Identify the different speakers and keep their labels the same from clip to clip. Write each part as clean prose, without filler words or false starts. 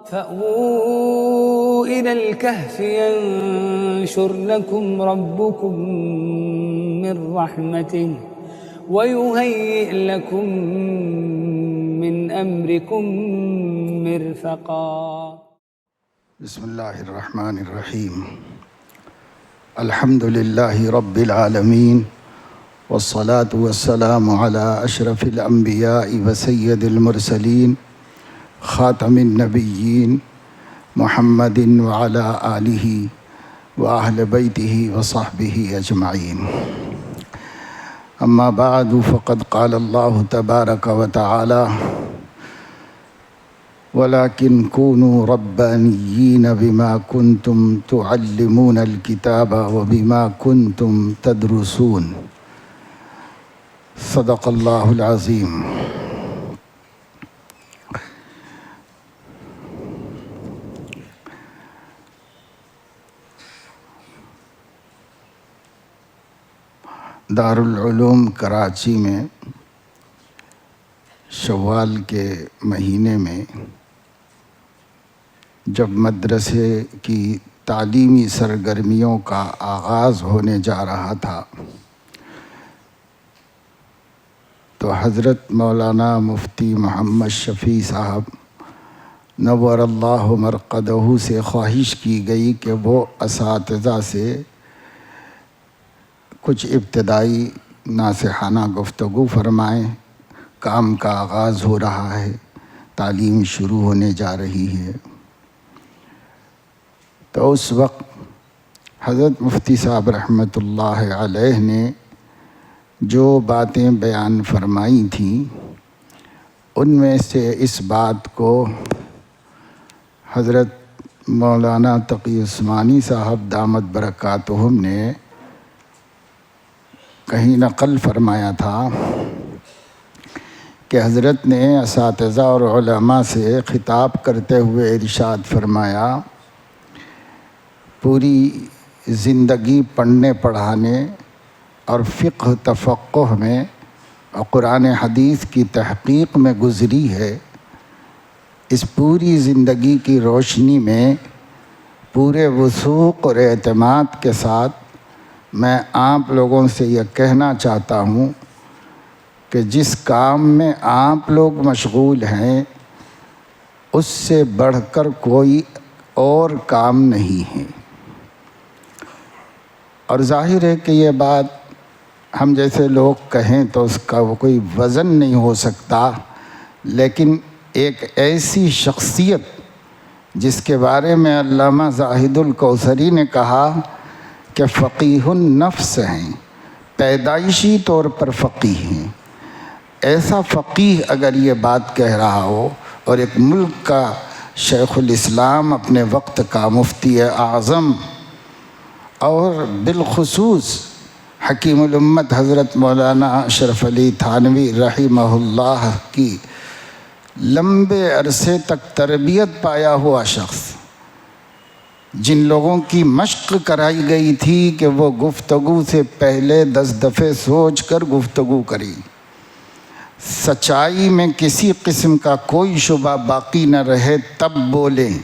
Speaker 1: فأووا إلى الكهف ينشر لكم ربكم من رحمته ويهيئ لكم من أمركم مرفقا.
Speaker 2: بسم اللہ الرحمن الرحیم. الحمد للہ رب العالمین والصلاة والسلام علی اشرف الانبیاء وسید المرسلین خاتم النبیین محمد وعلی آلہ واہل بیتہ وصحبہ اجمعین. اما بعد فقد قال اللہ تبارک وتعالی وَلَكِنْ كُونُوا رَبَّانِيِّينَ بِمَا كُنْتُمْ تُعَلِّمُونَ الْكِتَابَ وَبِمَا كُنْتُمْ تَدْرُسُونَ. صدق اللہ العظیم. دارالعلوم کراچی میں شوال کے مہینے میں جب مدرسے کی تعلیمی سرگرمیوں کا آغاز ہونے جا رہا تھا تو حضرت مولانا مفتی محمد شفیع صاحب نور اللہ مرقدہ سے خواہش کی گئی کہ وہ اساتذہ سے کچھ ابتدائی ناصحانہ گفتگو فرمائیں. کام کا آغاز ہو رہا ہے، تعلیم شروع ہونے جا رہی ہے. تو اس وقت حضرت مفتی صاحب رحمۃ اللہ علیہ نے جو باتیں بیان فرمائی تھیں ان میں سے اس بات کو حضرت مولانا تقی عثمانی صاحب دامت برکاتہم نے کہیں نقل فرمایا تھا کہ حضرت نے اساتذہ اور علماء سے خطاب کرتے ہوئے ارشاد فرمایا، پوری زندگی پڑھنے پڑھانے اور فقہ تفقہ میں اور قرآن حدیث کی تحقیق میں گزری ہے. اس پوری زندگی کی روشنی میں پورے وثوق اور اعتماد کے ساتھ میں آپ لوگوں سے یہ کہنا چاہتا ہوں کہ جس کام میں آپ لوگ مشغول ہیں اس سے بڑھ کر کوئی اور کام نہیں ہے. اور ظاہر ہے کہ یہ بات ہم جیسے لوگ کہیں تو اس کا کوئی وزن نہیں ہو سکتا، لیکن ایک ایسی شخصیت جس کے بارے میں علامہ زاہد الکوثری نے کہا کہ فقیہ النفس ہیں، پیدائشی طور پر فقیہ ہیں، ایسا فقیہ اگر یہ بات کہہ رہا ہو اور ایک ملک کا شیخ الاسلام اپنے وقت کا مفتی اعظم اور بالخصوص حکیم الامت حضرت مولانا اشرف علی تھانوی رحمہ اللہ کی لمبے عرصے تک تربیت پایا ہوا شخص، جن لوگوں کی مشق کرائی گئی تھی کہ وہ گفتگو سے پہلے 10 دفعے سوچ کر گفتگو کریں، سچائی میں کسی قسم کا کوئی شبہ باقی نہ رہے تب بولیں،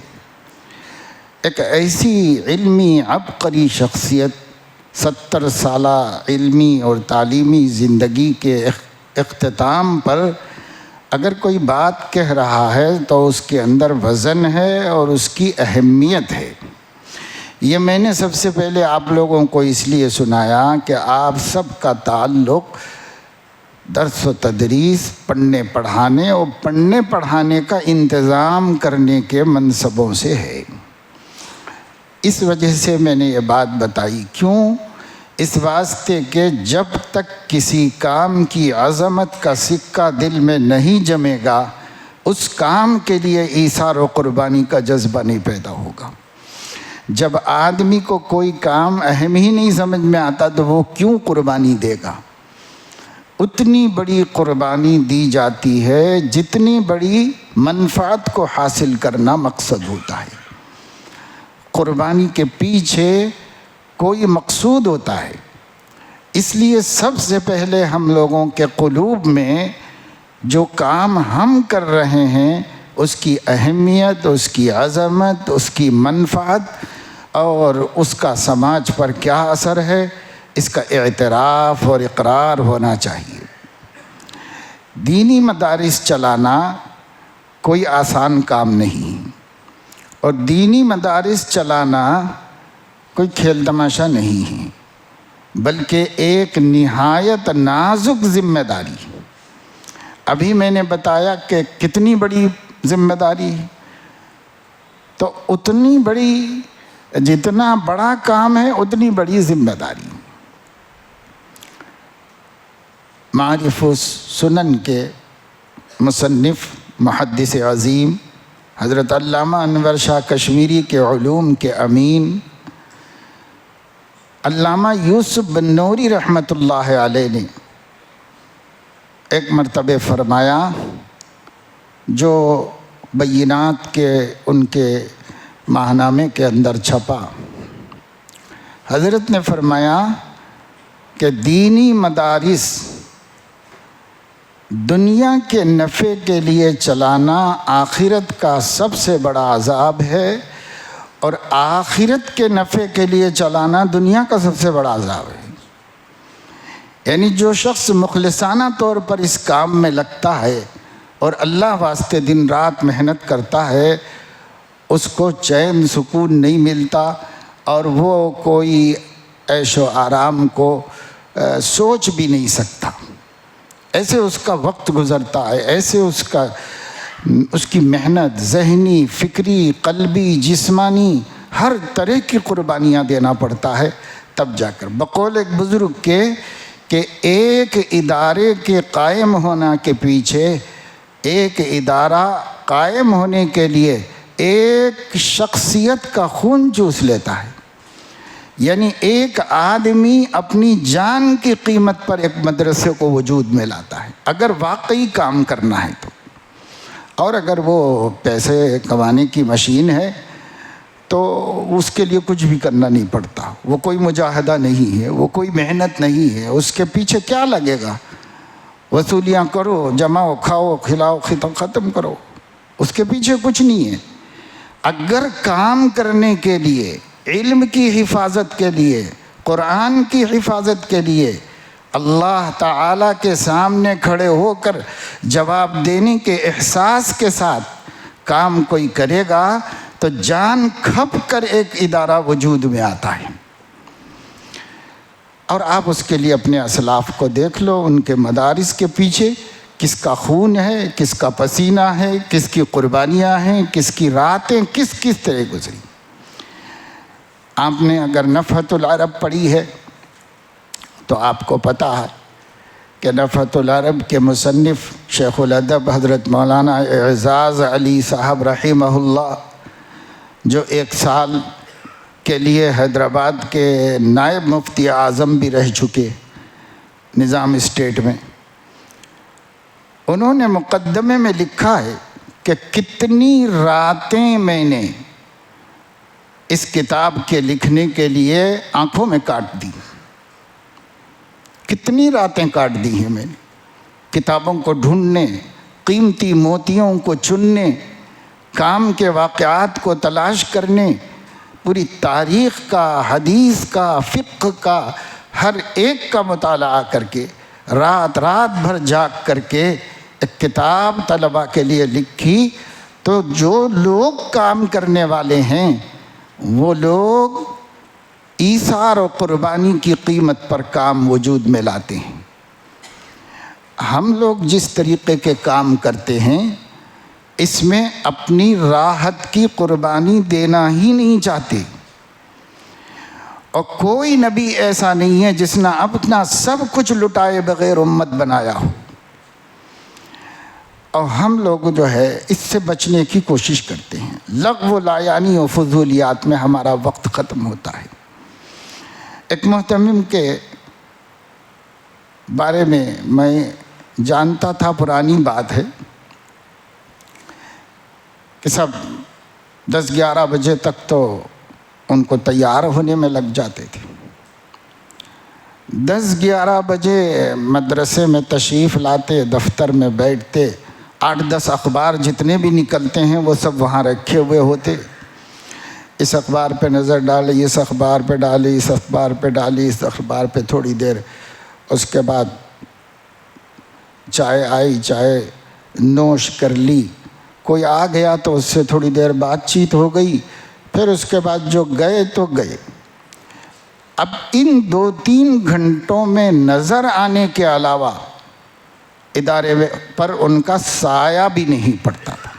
Speaker 2: ایک ایسی علمی عبقری شخصیت 70 سالہ علمی اور تعلیمی زندگی کے اختتام پر اگر کوئی بات کہہ رہا ہے تو اس کے اندر وزن ہے اور اس کی اہمیت ہے. یہ میں نے سب سے پہلے آپ لوگوں کو اس لیے سنایا کہ آپ سب کا تعلق درس و تدریس، پڑھنے پڑھانے اور پڑھنے پڑھانے کا انتظام کرنے کے منصبوں سے ہے. اس وجہ سے میں نے یہ بات بتائی. کیوں؟ اس واسطے کہ جب تک کسی کام کی عظمت کا سکہ دل میں نہیں جمے گا اس کام کے لیے ایثار و قربانی کا جذبہ نہیں پیدا ہوگا. جب آدمی کو کوئی کام اہم ہی نہیں سمجھ میں آتا تو وہ کیوں قربانی دے گا؟ اتنی بڑی قربانی دی جاتی ہے جتنی بڑی منفعت کو حاصل کرنا مقصد ہوتا ہے. قربانی کے پیچھے کوئی مقصود ہوتا ہے. اس لیے سب سے پہلے ہم لوگوں کے قلوب میں جو کام ہم کر رہے ہیں اس کی اہمیت، اس کی عظمت، اس کی منفعت اور اس کا سماج پر کیا اثر ہے، اس کا اعتراف اور اقرار ہونا چاہیے۔ دینی مدارس چلانا کوئی آسان کام نہیں، اور دینی مدارس چلانا کوئی کھیل تماشا نہیں ہے، بلکہ ایک نہایت نازک ذمہ داری۔ ابھی میں نے بتایا کہ کتنی بڑی ذمہ داری ہے، تو اتنی بڑی، جتنا بڑا کام ہے اتنی بڑی ذمہ داری۔ معارف السنن کے مصنف محدث عظیم حضرت علامہ انور شاہ کشمیری کے علوم کے امین علامہ یوسف بن نوری رحمۃ اللہ علیہ نے ایک مرتبہ فرمایا، جو بینات کے ان کے ماہنامے کے اندر چھپا، حضرت نے فرمایا کہ دینی مدارس دنیا کے نفع کے لیے چلانا آخرت کا سب سے بڑا عذاب ہے، اور آخرت کے نفع کے لیے چلانا دنیا کا سب سے بڑا عذاب ہے۔ یعنی جو شخص مخلصانہ طور پر اس کام میں لگتا ہے اور اللہ واسطے دن رات محنت کرتا ہے، اس کو چین سکون نہیں ملتا، اور وہ کوئی عیش و آرام کو سوچ بھی نہیں سکتا۔ ایسے اس کا وقت گزرتا ہے، ایسے اس کی محنت ذہنی، فکری، قلبی، جسمانی ہر طرح کی قربانیاں دینا پڑتا ہے، تب جا کر بقول ایک بزرگ کے کہ ایک ادارے کے قائم ہونا کے پیچھے، ایک ادارہ قائم ہونے کے لیے ایک شخصیت کا خون چوس لیتا ہے۔ یعنی ایک آدمی اپنی جان کی قیمت پر ایک مدرسے کو وجود میں لاتا ہے، اگر واقعی کام کرنا ہے تو۔ اور اگر وہ پیسے کمانے کی مشین ہے تو اس کے لیے کچھ بھی کرنا نہیں پڑتا، وہ کوئی مجاہدہ نہیں ہے، وہ کوئی محنت نہیں ہے، اس کے پیچھے کیا لگے گا؟ وصولیاں کرو، جماؤ، کھاؤ، کھلاؤ، ختم کرو، اس کے پیچھے کچھ نہیں ہے۔ اگر کام کرنے کے لیے، علم کی حفاظت کے لیے، قرآن کی حفاظت کے لیے اللہ تعالیٰ کے سامنے کھڑے ہو کر جواب دینے کے احساس کے ساتھ کام کوئی کرے گا تو جان کھپ کر ایک ادارہ وجود میں آتا ہے۔ اور آپ اس کے لیے اپنے اسلاف کو دیکھ لو، ان کے مدارس کے پیچھے کس کا خون ہے، کس کا پسینہ ہے، کس کی قربانیاں ہیں، کس کی راتیں کس طرح گزری۔ آپ نے اگر نفحۃ العرب پڑھی ہے تو آپ کو پتہ ہے کہ نفحۃ العرب کے مصنف شیخ الادب حضرت مولانا اعزاز علی صاحب رحمہ اللہ، جو 1 سال کے لیے حیدرآباد کے نائب مفتی اعظم بھی رہ چکے نظام اسٹیٹ میں، انہوں نے مقدمے میں لکھا ہے کہ کتنی راتیں میں نے اس کتاب کے لکھنے کے لیے آنکھوں میں کاٹ دی، کتنی راتیں کاٹ دی ہیں میں نے کتابوں کو ڈھونڈنے، قیمتی موتیوں کو چننے، کام کے واقعات کو تلاش کرنے، پوری تاریخ کا، حدیث کا، فقہ کا ہر ایک کا مطالعہ کر کے رات بھر جاگ کر کے ایک کتاب طلباء کے لیے لکھی۔ تو جو لوگ کام کرنے والے ہیں وہ لوگ ایثار و قربانی کی قیمت پر کام وجود میں لاتے ہیں۔ ہم لوگ جس طریقے کے کام کرتے ہیں اس میں اپنی راحت کی قربانی دینا ہی نہیں چاہتے، اور کوئی نبی ایسا نہیں ہے جس نے اپنا سب کچھ لٹائے بغیر امت بنایا ہو، اور ہم لوگ جو ہے اس سے بچنے کی کوشش کرتے ہیں۔ لغو و لایانی و فضولیات میں ہمارا وقت ختم ہوتا ہے۔ ایک محتمم کے بارے میں جانتا تھا، پرانی بات ہے، کہ سب 10-11 بجے تک تو ان کو تیار ہونے میں لگ جاتے تھے۔ 10-11 بجے مدرسے میں تشریف لاتے، دفتر میں بیٹھتے 8-10 اخبار جتنے بھی نکلتے ہیں وہ سب وہاں رکھے ہوئے ہوتے. اس اخبار پہ نظر ڈالی، اس اخبار پہ ڈالی، اس اخبار پہ ڈالی، اس اخبار پہ تھوڑی دیر. اس کے بعد چائے آئی، چائے نوش کر لی. کوئی آ گیا تو اس سے تھوڑی دیر بات چیت ہو گئی. پھر اس کے بعد جو گئے تو گئے. اب ان 2-3 گھنٹوں میں نظر آنے کے علاوہ ادارے پر ان کا سایہ بھی نہیں پڑتا تھا.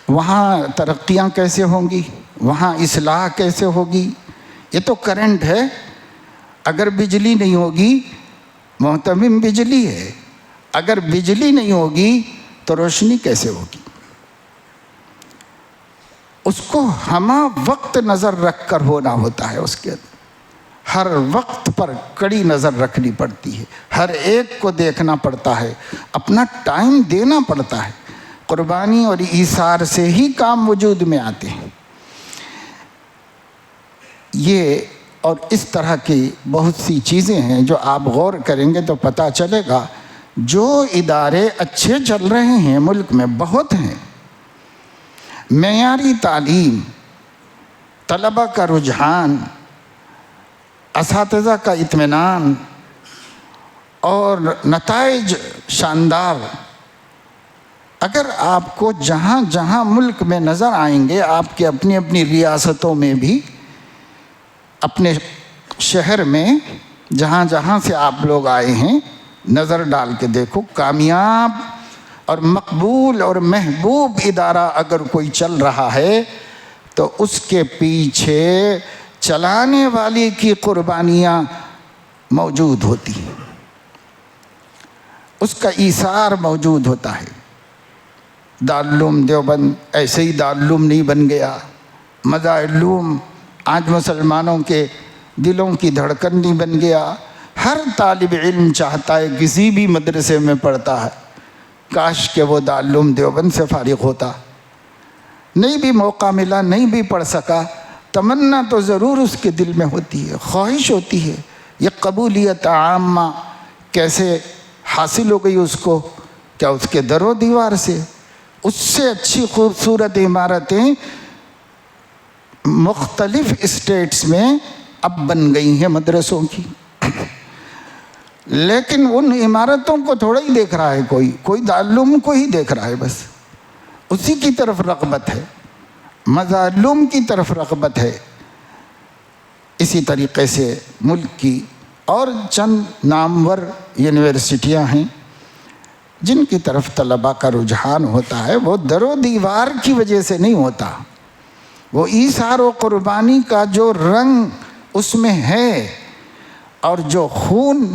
Speaker 2: وہاں ترقیاں کیسے ہوں گی، وہاں اصلاح کیسے ہوگی؟ یہ تو کرنٹ ہے. اگر بجلی نہیں ہوگی، محتمم بجلی ہے، اگر بجلی نہیں ہوگی تو روشنی کیسے ہوگی؟ اس کو ہمہ وقت نظر رکھ کر ہونا ہوتا ہے. اس کے ہر وقت پر کڑی نظر رکھنی پڑتی ہے، ہر ایک کو دیکھنا پڑتا ہے، اپنا ٹائم دینا پڑتا ہے. قربانی اور ایثار سے ہی کام وجود میں آتے ہیں. یہ اور اس طرح کی بہت سی چیزیں ہیں جو آپ غور کریں گے تو پتہ چلے گا. جو ادارے اچھے چل رہے ہیں ملک میں بہت ہیں. معیاری تعلیم، طلبہ کا رجحان، اساتذہ کا اطمینان اور نتائج شاندار. اگر آپ کو جہاں جہاں ملک میں نظر آئیں گے، آپ کے اپنی اپنی ریاستوں میں بھی، اپنے شہر میں جہاں جہاں سے آپ لوگ آئے ہیں، نظر ڈال کے دیکھو. کامیاب اور مقبول اور محبوب ادارہ اگر کوئی چل رہا ہے تو اس کے پیچھے چلانے والے کی قربانیاں موجود ہوتی ہیں، اس کا ایثار موجود ہوتا ہے. دارالعلوم دیوبند ایسے ہی دارالعلوم نہیں بن گیا. مدارالعلوم آج مسلمانوں کے دلوں کی دھڑکن نہیں بن گیا. ہر طالب علم چاہتا ہے کسی بھی مدرسے میں پڑھتا ہے کاش کہ وہ دارالعلوم دیوبند سے فارغ ہوتا. نہیں بھی موقع ملا، نہیں بھی پڑھ سکا، تمنا تو ضرور اس کے دل میں ہوتی ہے، خواہش ہوتی ہے. یہ قبولیت عامہ کیسے حاصل ہو گئی اس کو؟ کیا اس کے در و دیوار سے؟ اس سے اچھی خوبصورت عمارتیں مختلف اسٹیٹس میں اب بن گئی ہیں مدرسوں کی. لیکن ان عمارتوں کو تھوڑا ہی دیکھ رہا ہے کوئی دارالعلوم کو ہی دیکھ رہا ہے. بس اسی کی طرف رغبت ہے، مدارالعلوم کی طرف رغبت ہے. اسی طریقے سے ملک کی اور چند نامور یونیورسٹیاں ہیں جن کی طرف طلباء کا رجحان ہوتا ہے. وہ در و دیوار کی وجہ سے نہیں ہوتا، وہ ایثار و قربانی کا جو رنگ اس میں ہے اور جو خون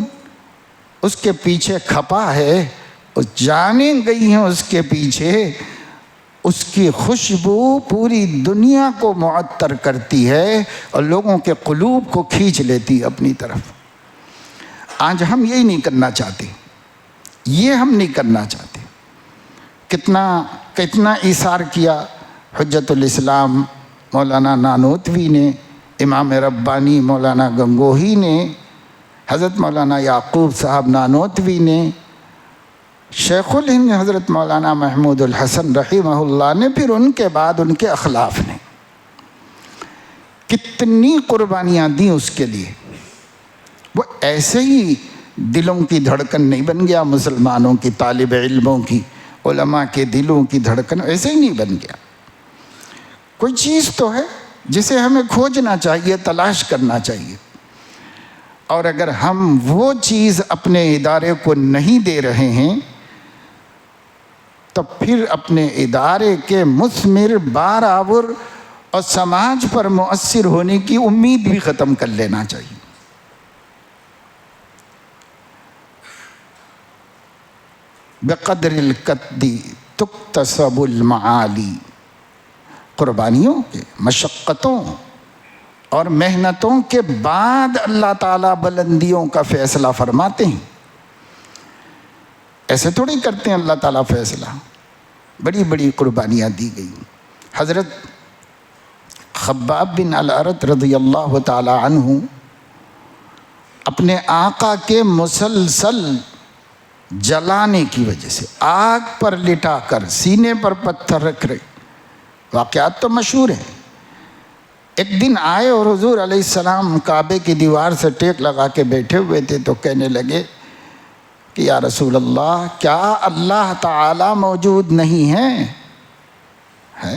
Speaker 2: اس کے پیچھے کھپا ہے، اس جانیں گئی ہیں اس کے پیچھے، اس کی خوشبو پوری دنیا کو معطر کرتی ہے اور لوگوں کے قلوب کو کھینچ لیتی ہے اپنی طرف. آج ہم یہی نہیں کرنا چاہتے، یہ ہم نہیں کرنا چاہتے. کتنا ایثار کیا حجت الاسلام مولانا نانوتوی نے، امام ربانی مولانا گنگوہی نے، حضرت مولانا یعقوب صاحب نانوتوی نے، شیخ الہند حضرت مولانا محمود الحسن رحمہ اللہ نے، پھر ان کے بعد ان کے اخلاف نے کتنی قربانیاں دیں اس کے لیے. وہ ایسے ہی دلوں کی دھڑکن نہیں بن گیا مسلمانوں کی، طالب علموں کی، علماء کے دلوں کی دھڑکن ایسے ہی نہیں بن گیا. کوئی چیز تو ہے جسے ہمیں کھوجنا چاہیے، تلاش کرنا چاہیے. اور اگر ہم وہ چیز اپنے ادارے کو نہیں دے رہے ہیں تو پھر اپنے ادارے کے مثمر، بارآور اور سماج پر مؤثر ہونے کی امید بھی ختم کر لینا چاہیے. بقدر القد تکتسب المعالی. قربانیوں کے، مشقتوں اور محنتوں کے بعد اللہ تعالیٰ بلندیوں کا فیصلہ فرماتے ہیں. ایسے تھوڑی کرتے ہیں اللہ تعالیٰ فیصلہ. بڑی بڑی قربانیاں دی گئی. حضرت خباب بن الارت رضی اللہ تعالیٰ عنہ اپنے آقا کے مسلسل جلانے کی وجہ سے آگ پر لٹا کر سینے پر پتھر رکھ رہے. واقعات تو مشہور ہیں. ایک دن آئے اور حضور علیہ السلام کعبے کی دیوار سے ٹیک لگا کے بیٹھے ہوئے تھے تو کہنے لگے کہ یا رسول اللہ کیا اللہ تعالی موجود نہیں ہے؟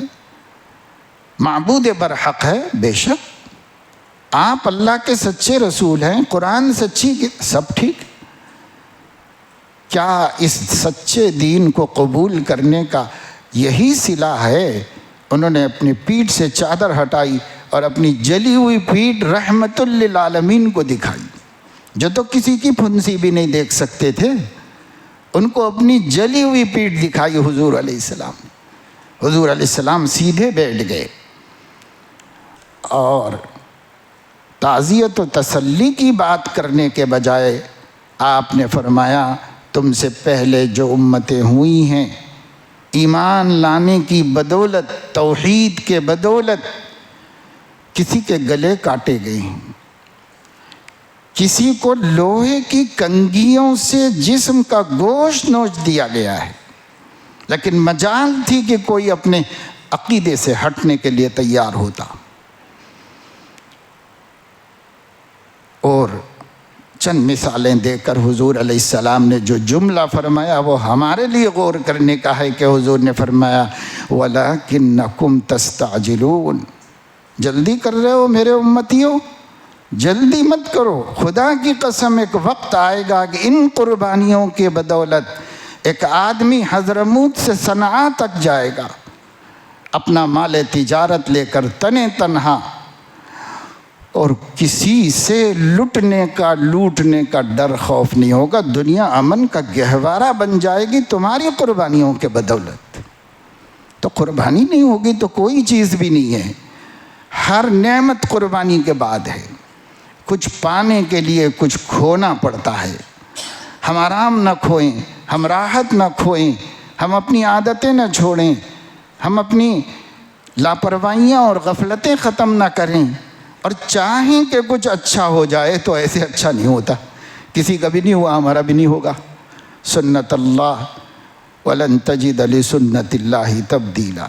Speaker 2: معبود برحق ہے، بے شک آپ اللہ کے سچے رسول ہیں، قرآن سچی، سب ٹھیک. کیا اس سچے دین کو قبول کرنے کا یہی صلہ ہے؟ انہوں نے اپنی پیٹھ سے چادر ہٹائی اور اپنی جلی ہوئی پیٹھ رحمت للعالمین کو دکھائی، جو تو کسی کی پھنسی بھی نہیں دیکھ سکتے تھے. ان کو اپنی جلی ہوئی پیٹھ دکھائی حضور علیہ السلام. حضور علیہ السلام سیدھے بیٹھ گئے اور تعزیت و تسلی کی بات کرنے کے بجائے آپ نے فرمایا تم سے پہلے جو امتیں ہوئی ہیں ایمان لانے کی بدولت، توحید کے بدولت کسی کے گلے کاٹے گئے ہیں، کسی کو لوہے کی کنگھیوں سے جسم کا گوشت نوچ دیا گیا ہے، لیکن مجال تھی کہ کوئی اپنے عقیدے سے ہٹنے کے لیے تیار ہوتا. اور چند مثالیں دے کر حضور علیہ السلام نے جو جملہ فرمایا وہ ہمارے لیے غور کرنے کا ہے کہ حضور نے فرمایا وَلَكِنَّكُمْ تَسْتَعْجِلُونَ، جلدی کر رہے ہو میرے امتیوں، جلدی مت کرو. خدا کی قسم ایک وقت آئے گا کہ ان قربانیوں کے بدولت ایک آدمی حضرموت سے صنعاء تک جائے گا اپنا مال تجارت لے کر تنے تنہا، اور کسی سے لٹنے کا ڈر خوف نہیں ہوگا. دنیا امن کا گہوارہ بن جائے گی تمہاری قربانیوں کے بدولت. تو قربانی نہیں ہوگی تو کوئی چیز بھی نہیں ہے. ہر نعمت قربانی کے بعد ہے. کچھ پانے کے لیے کچھ کھونا پڑتا ہے. ہم آرام نہ کھوئیں، ہم راحت نہ کھوئیں، ہم اپنی عادتیں نہ چھوڑیں، ہم اپنی لاپرواہیاں اور غفلتیں ختم نہ کریں اور چاہیں کہ کچھ اچھا ہو جائے تو ایسے اچھا نہیں ہوتا. کسی کا بھی نہیں ہوا، ہمارا بھی نہیں ہوگا. سنت اللہ ولن تجد لسنت اللہ تبدیلا.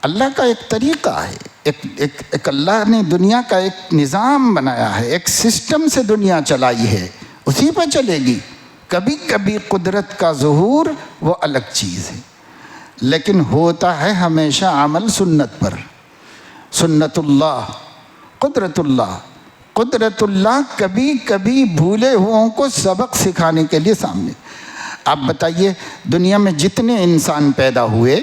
Speaker 2: اللہ کا ایک طریقہ ہے، ایک اللہ نے دنیا کا ایک نظام بنایا ہے، ایک سسٹم سے دنیا چلائی ہے، اسی پہ چلے گی. کبھی کبھی قدرت کا ظہور وہ الگ چیز ہے، لیکن ہوتا ہے ہمیشہ عمل سنت پر. سنت اللہ، قدرت اللہ کبھی کبھی بھولے ہوئوں کو سبق سکھانے کے لیے سامنے. آپ بتائیے دنیا میں جتنے انسان پیدا ہوئے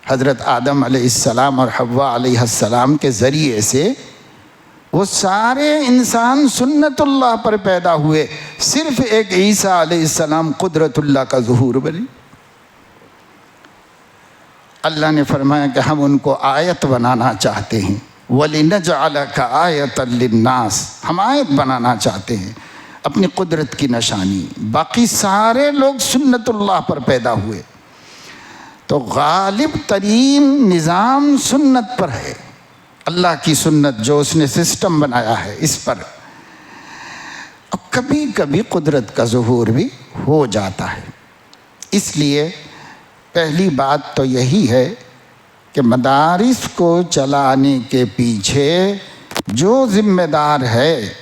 Speaker 2: حضرت آدم علیہ السلام اور حوا علیہ السلام کے ذریعے سے، وہ سارے انسان سنت اللہ پر پیدا ہوئے. صرف ایک عیسیٰ علیہ السلام قدرت اللہ کا ظہور بنے. اللہ نے فرمایا کہ ہم ان کو آیت بنانا چاہتے ہیں. وَلِنَجْعَلَكَ آیَةً لِلنَّاسِ، ہم آیت بنانا چاہتے ہیں، اپنی قدرت کی نشانی. باقی سارے لوگ سنت اللہ پر پیدا ہوئے. تو غالب ترین نظام سنت پر ہے، اللہ کی سنت جو اس نے سسٹم بنایا ہے اس پر. اب کبھی کبھی قدرت کا ظہور بھی ہو جاتا ہے. اس لیے پہلی بات تو یہی ہے کہ مدارس کو چلانے کے پیچھے جو ذمہ دار ہے،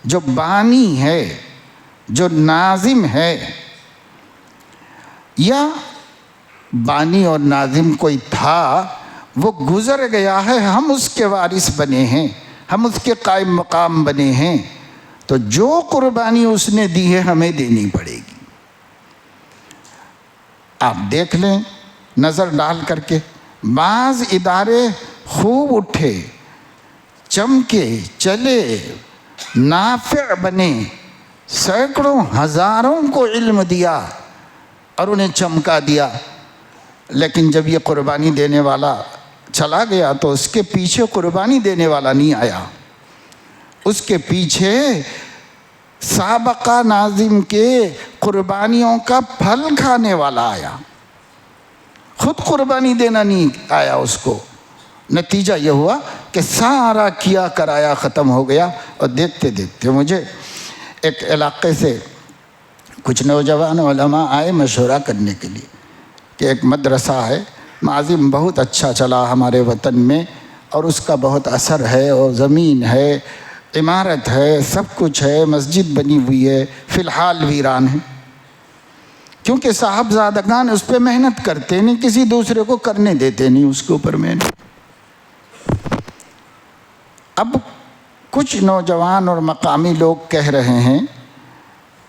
Speaker 2: جو بانی ہے، جو ناظم ہے، یا بانی اور ناظم کوئی تھا وہ گزر گیا ہے، ہم اس کے وارث بنے ہیں، ہم اس کے قائم مقام بنے ہیں، تو جو قربانی اس نے دی ہے ہمیں دینی پڑے گی. آپ دیکھ لیں نظر ڈال کر کے، بعض ادارے خوب اٹھے، چمکے، چلے، نافع بنے، سینکڑوں ہزاروں کو علم دیا اور انہیں چمکا دیا، لیکن جب یہ قربانی دینے والا چلا گیا تو اس کے پیچھے قربانی دینے والا نہیں آیا. اس کے پیچھے سابقہ ناظم کے قربانیوں کا پھل کھانے والا آیا، خود قربانی دینا نہیں آیا اس کو. نتیجہ یہ ہوا کہ سارا کیا کرایا ختم ہو گیا. اور دیکھتے دیکھتے مجھے ایک علاقے سے کچھ نوجوان علماء آئے مشورہ کرنے کے لیے کہ ایک مدرسہ ہے ماضی میں بہت اچھا چلا ہمارے وطن میں اور اس کا بہت اثر ہے، اور زمین ہے، عمارت ہے، سب کچھ ہے، مسجد بنی ہوئی ہے، فی الحال ویران ہے، کیونکہ صاحبزادگان اس پہ محنت کرتے نہیں، کسی دوسرے کو کرنے دیتے نہیں اس کے اوپر محنت۔ اب کچھ نوجوان اور مقامی لوگ کہہ رہے ہیں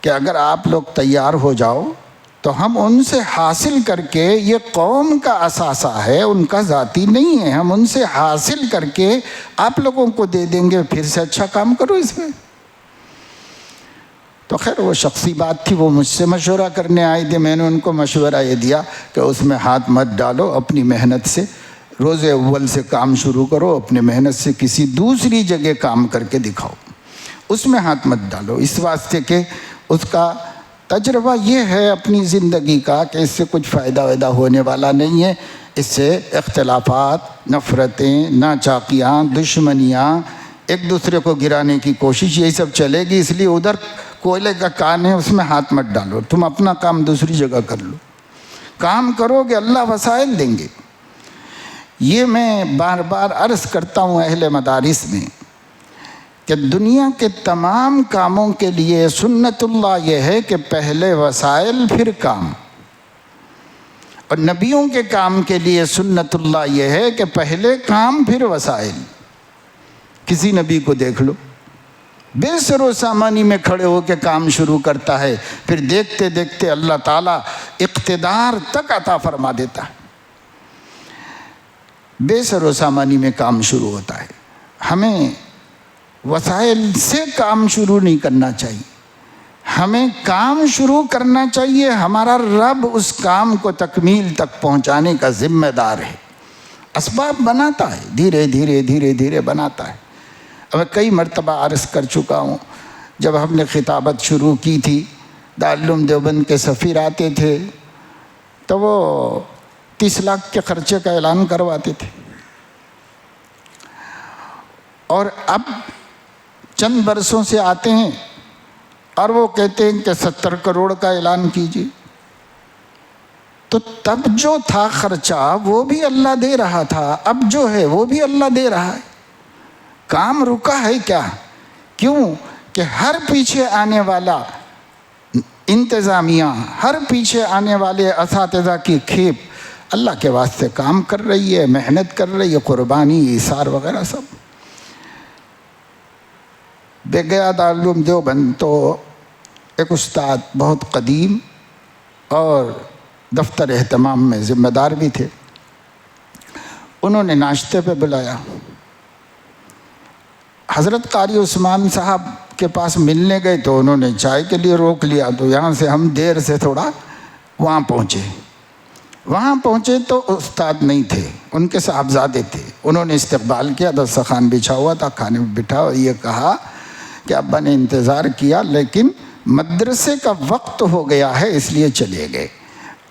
Speaker 2: کہ اگر آپ لوگ تیار ہو جاؤ تو ہم ان سے حاصل کر کے، یہ قوم کا اثاثہ ہے، ان کا ذاتی نہیں ہے، ہم ان سے حاصل کر کے آپ لوگوں کو دے دیں گے، پھر سے اچھا کام کرو اس میں۔ تو خیر وہ شخصی بات تھی، وہ مجھ سے مشورہ کرنے آئے تھے، میں نے ان کو مشورہ یہ دیا کہ اس میں ہاتھ مت ڈالو، اپنی محنت سے روز اول سے کام شروع کرو، اپنے محنت سے کسی دوسری جگہ کام کر کے دکھاؤ، اس میں ہاتھ مت ڈالو، اس واسطے کہ اس کا تجربہ یہ ہے اپنی زندگی کا کہ اس سے کچھ فائدہ وائدہ ہونے والا نہیں ہے، اس سے اختلافات، نفرتیں، ناچاقیاں، دشمنیاں، ایک دوسرے کو گرانے کی کوشش، یہی سب چلے گی، اس لیے ادھر کوئلے کا کان ہے اس میں ہاتھ مت ڈالو، تم اپنا کام دوسری جگہ کر لو، کام کرو گے اللہ وسائل دیں گے۔ یہ میں بار بار عرض کرتا ہوں اہل مدارس میں کہ دنیا کے تمام کاموں کے لیے سنت اللہ یہ ہے کہ پہلے وسائل پھر کام، اور نبیوں کے کام کے لیے سنت اللہ یہ ہے کہ پہلے کام پھر وسائل۔ کسی نبی کو دیکھ لو، بے سر و سامانی میں کھڑے ہو کے کام شروع کرتا ہے، پھر دیکھتے دیکھتے اللہ تعالیٰ اقتدار تک عطا فرما دیتا ہے۔ بے سر و سامانی میں کام شروع ہوتا ہے۔ ہمیں وسائل سے کام شروع نہیں کرنا چاہیے، ہمیں کام شروع کرنا چاہیے، ہمارا رب اس کام کو تکمیل تک پہنچانے کا ذمہ دار ہے، اسباب بناتا ہے، دھیرے دھیرے دھیرے دھیرے بناتا ہے۔ میں کئی مرتبہ عرض کر چکا ہوں، جب ہم نے خطابت شروع کی تھی، دارالعلوم دیوبند کے سفیر آتے تھے تو وہ 30 لاکھ کے خرچے کا اعلان کرواتے تھے، اور اب چند برسوں سے آتے ہیں اور وہ کہتے ہیں کہ 70 کروڑ کا اعلان کیجیے۔ تو تب جو تھا خرچہ وہ بھی اللہ دے رہا تھا، اب جو ہے وہ بھی اللہ دے رہا ہے۔ کام رکا ہے کیا؟ کیوں کہ ہر پیچھے آنے والا انتظامیہ، ہر پیچھے آنے والے اساتذہ کی کھیپ اللہ کے واسطے کام کر رہی ہے، محنت کر رہی ہے، قربانی، ایثار وغیرہ سب۔ بے گیا دارالعلوم دیوبند تو ایک استاد بہت قدیم اور دفتر اہتمام میں ذمہ دار بھی تھے، انہوں نے ناشتے پہ بلایا، حضرت قاری عثمان صاحب کے پاس ملنے گئے تو انہوں نے چائے کے لیے روک لیا، تو یہاں سے ہم دیر سے تھوڑا وہاں پہنچے تو استاد نہیں تھے، ان کے صاحبزادے تھے، انہوں نے استقبال کیا، دسترخوان بچھا ہوا تھا، کھانے میں بٹھا، اور یہ کہا کہ ابا نے انتظار کیا لیکن مدرسے کا وقت ہو گیا ہے اس لیے چلے گئے،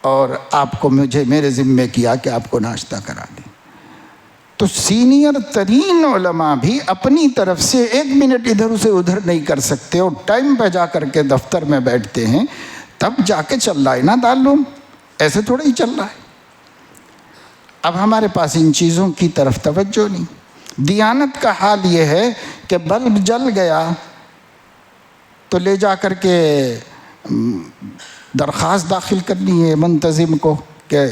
Speaker 2: اور آپ کو مجھے میرے ذمے کیا کہ آپ کو ناشتہ کرا دیں۔ تو سینئر ترین علماء بھی اپنی طرف سے 1 منٹ ادھر سے ادھر نہیں کر سکتے، اور ٹائم پہ جا کر کے دفتر میں بیٹھتے ہیں، تب جا کے چل رہا ہے نا تعلم، ایسے تھوڑا ہی چل رہا ہے۔ اب ہمارے پاس ان چیزوں کی طرف توجہ نہیں۔ دیانت کا حال یہ ہے کہ بلب جل گیا تو لے جا کر کے درخواست داخل کرنی ہے منتظم کو کہ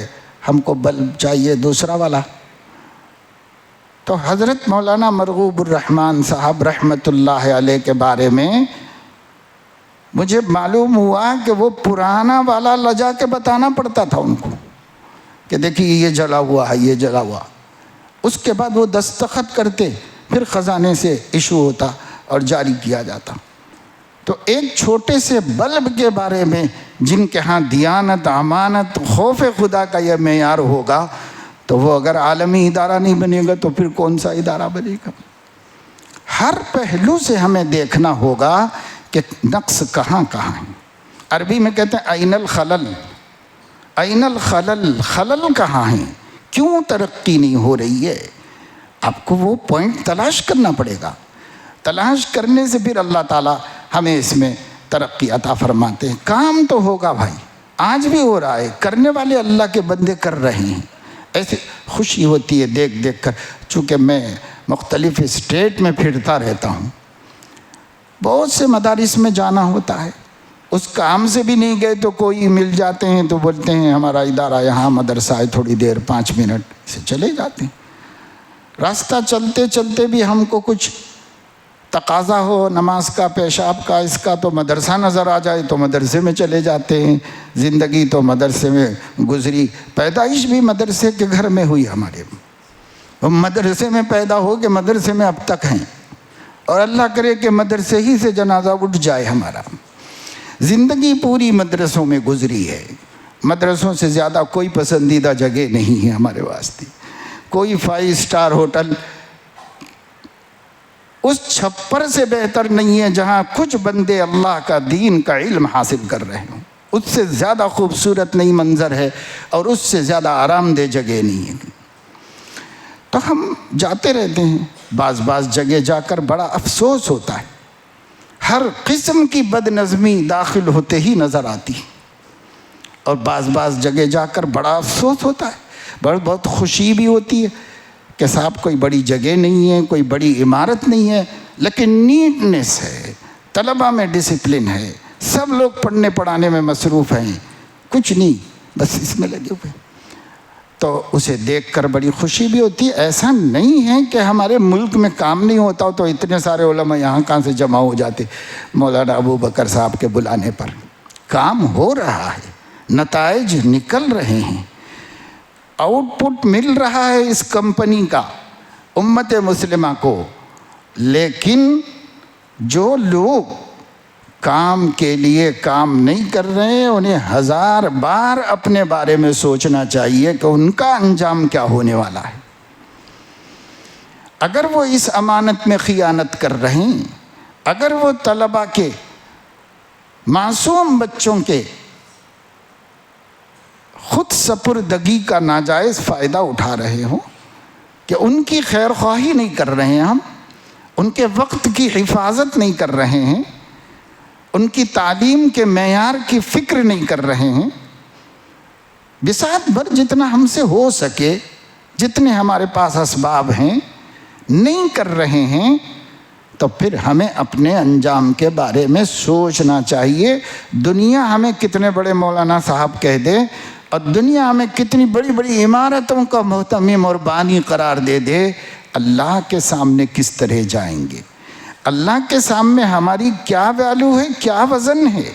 Speaker 2: ہم کو بلب چاہیے دوسرا والا۔ تو حضرت مولانا مرغوب الرحمن صاحب رحمۃ اللہ علیہ کے بارے میں مجھے معلوم ہوا کہ وہ پرانا والا لجا کے بتانا پڑتا تھا ان کو کہ دیکھیے یہ جلا ہوا ہے، یہ جلا ہوا، اس کے بعد وہ دستخط کرتے، پھر خزانے سے ایشو ہوتا اور جاری کیا جاتا۔ تو ایک چھوٹے سے بلب کے بارے میں جن کے ہاں دیانت، امانت، خوف خدا کا یہ معیار ہوگا، تو وہ اگر عالمی ادارہ نہیں بنے گا تو پھر کون سا ادارہ بنے گا؟ ہر پہلو سے ہمیں دیکھنا ہوگا کہ نقص کہاں کہاں ہے۔ عربی میں کہتے ہیں این الخلل، این الخلل، خلل کہاں ہیں، کیوں ترقی نہیں ہو رہی ہے؟ آپ کو وہ پوائنٹ تلاش کرنا پڑے گا، تلاش کرنے سے پھر اللہ تعالیٰ ہمیں اس میں ترقی عطا فرماتے ہیں۔ کام تو ہوگا بھائی، آج بھی ہو رہا ہے، کرنے والے اللہ کے بندے کر رہے ہیں۔ ایسے خوشی ہوتی ہے دیکھ دیکھ کر، چونکہ میں مختلف اسٹیٹ میں پھرتا رہتا ہوں، بہت سے مدارس میں جانا ہوتا ہے، اس کام سے بھی نہیں گئے تو کوئی مل جاتے ہیں تو بولتے ہیں ہمارا ادارہ یہاں مدرسہ ہے، تھوڑی دیر 5 منٹ سے چلے جاتے ہیں۔ راستہ چلتے چلتے بھی ہم کو کچھ تقاضا ہو نماز کا، پیشاب کا، اس کا، تو مدرسہ نظر آ جائے تو مدرسے میں چلے جاتے ہیں۔ زندگی تو مدرسے میں گزری، پیدائش بھی مدرسے کے گھر میں ہوئی ہمارے، ہم مدرسے میں پیدا ہو کے مدرسے میں اب تک ہیں، اور اللہ کرے کہ مدرسے ہی سے جنازہ اٹھ جائے ہمارا۔ زندگی پوری مدرسوں میں گزری ہے، مدرسوں سے زیادہ کوئی پسندیدہ جگہ نہیں ہے ہمارے واسطے، کوئی 5 اسٹار ہوٹل اس چھپر سے بہتر نہیں ہے جہاں کچھ بندے اللہ کا دین کا علم حاصل کر رہے ہوں، اس سے زیادہ خوبصورت نہیں منظر ہے، اور اس سے زیادہ آرام دہ جگہ نہیں ہے۔ تو ہم جاتے رہتے ہیں، بعض جگہ جا کر بڑا افسوس ہوتا ہے، ہر قسم کی بد نظمی داخل ہوتے ہی نظر آتی ہے، اور بعض جگہ جا کر بڑا افسوس ہوتا ہے، بہت خوشی بھی ہوتی ہے کہ صاحب کوئی بڑی جگہ نہیں ہے، کوئی بڑی عمارت نہیں ہے، لیکن نیٹنس ہے، طلبہ میں ڈسپلن ہے، سب لوگ پڑھنے پڑھانے میں مصروف ہیں، کچھ نہیں بس اس میں لگے ہوئے، تو اسے دیکھ کر بڑی خوشی بھی ہوتی ہے۔ ایسا نہیں ہے کہ ہمارے ملک میں کام نہیں ہوتا ہو تو اتنے سارے علماء یہاں کہاں سے جمع ہو جاتے مولانا ابو بکر صاحب کے بلانے پر۔ کام ہو رہا ہے، نتائج نکل رہے ہیں، آؤٹ پٹ مل رہا ہے اس کمپنی کا امت مسلمہ کو، لیکن جو لوگ کام کے لیے کام نہیں کر رہے ہیں انہیں 1000 بار اپنے بارے میں سوچنا چاہیے کہ ان کا انجام کیا ہونے والا ہے۔ اگر وہ اس امانت میں خیانت کر رہے ہیں، اگر وہ طلبہ کے، معصوم بچوں کے خود سپردگی کا ناجائز فائدہ اٹھا رہے ہوں، کہ ان کی خیر خواہی نہیں کر رہے ہیں، ہم ان کے وقت کی حفاظت نہیں کر رہے ہیں، ان کی تعلیم کے معیار کی فکر نہیں کر رہے ہیں، بساط بھر جتنا ہم سے ہو سکے، جتنے ہمارے پاس اسباب ہیں، نہیں کر رہے ہیں، تو پھر ہمیں اپنے انجام کے بارے میں سوچنا چاہیے۔ دنیا ہمیں کتنے بڑے مولانا صاحب کہہ دے، اور دنیا ہمیں کتنی بڑی بڑی عمارتوں کا محتمم اور بانی قرار دے دے، اللہ کے سامنے کس طرح جائیں گے؟ اللہ کے سامنے ہماری کیا ویلیو ہے، کیا وزن ہے؟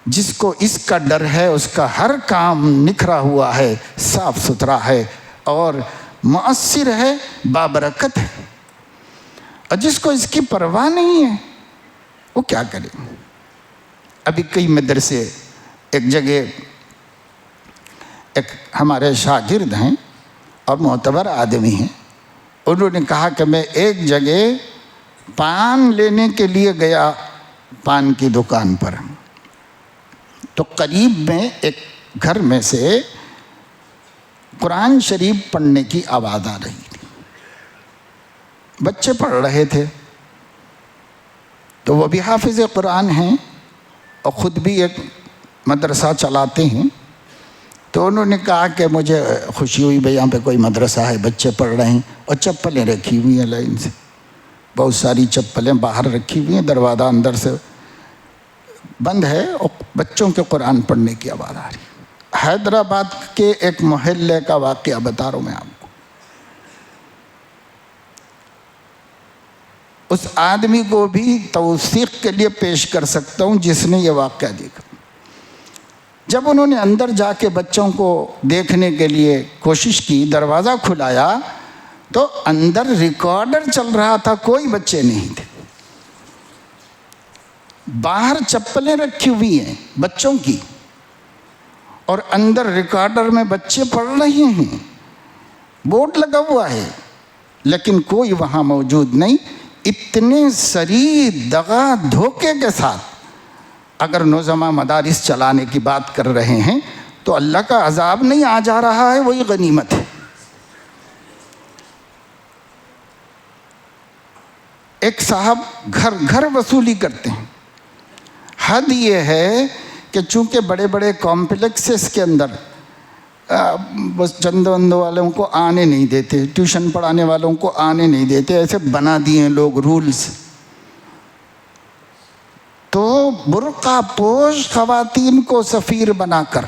Speaker 2: جس کو اس کا ڈر ہے اس کا ہر کام نکھرا ہوا ہے، صاف ستھرا ہے اور مؤثر ہے، بابرکت ہے، اور جس کو اس کی پرواہ نہیں ہے وہ کیا کرے؟ ابھی کئی مدرسے، ایک جگہ ایک ہمارے شاگرد ہیں اور معتبر آدمی ہیں، انہوں نے کہا کہ میں ایک جگہ پان لینے کے لیے گیا، پان کی دکان پر، تو قریب میں ایک گھر میں سے قرآن شریف پڑھنے کی آواز آ رہی تھی، بچے پڑھ رہے تھے، تو وہ بھی حافظ قرآن ہیں اور خود بھی ایک مدرسہ چلاتے ہیں، تو انہوں نے کہا کہ مجھے خوشی ہوئی بھئی یہاں پہ کوئی مدرسہ ہے، بچے پڑھ رہے ہیں، اور چپلیں رکھی ہوئی ہیں لائن سے، بہت ساری چپلیں باہر رکھی ہوئی ہیں، دروازہ اندر سے بند ہے اور بچوں کے قرآن پڑھنے کی آواز آ رہی ہے۔ حیدرآباد کے ایک محلے کا واقعہ بتا رہا ہوں میں آپ کو۔ اس آدمی کو بھی توثیق کے لیے پیش کر سکتا ہوں جس نے یہ واقعہ دیکھا۔ جب انہوں نے اندر جا کے بچوں کو دیکھنے کے لیے کوشش کی، دروازہ کھلایا تو اندر ریکارڈر چل رہا تھا، کوئی بچے نہیں تھے، باہر چپلیں رکھی ہوئی ہیں بچوں کی، اور اندر ریکارڈر میں بچے پڑھ رہے ہیں، بورڈ لگا ہوا ہے، لیکن کوئی وہاں موجود نہیں۔ اتنے صریح دغا دھوکے کے ساتھ اگر نظامہ مدارس چلانے کی بات کر رہے ہیں تو اللہ کا عذاب نہیں آ جا رہا ہے، وہی غنیمت ہے۔ ایک صاحب گھر گھر وصولی کرتے ہیں، حد یہ ہے کہ چونکہ بڑے بڑے کمپلیکسز کے اندر بس چند وند والوں کو آنے نہیں دیتے، ٹیوشن پڑھانے والوں کو آنے نہیں دیتے، ایسے بنا دیے لوگ رولز. تو برقع پوش خواتین کو سفیر بنا کر،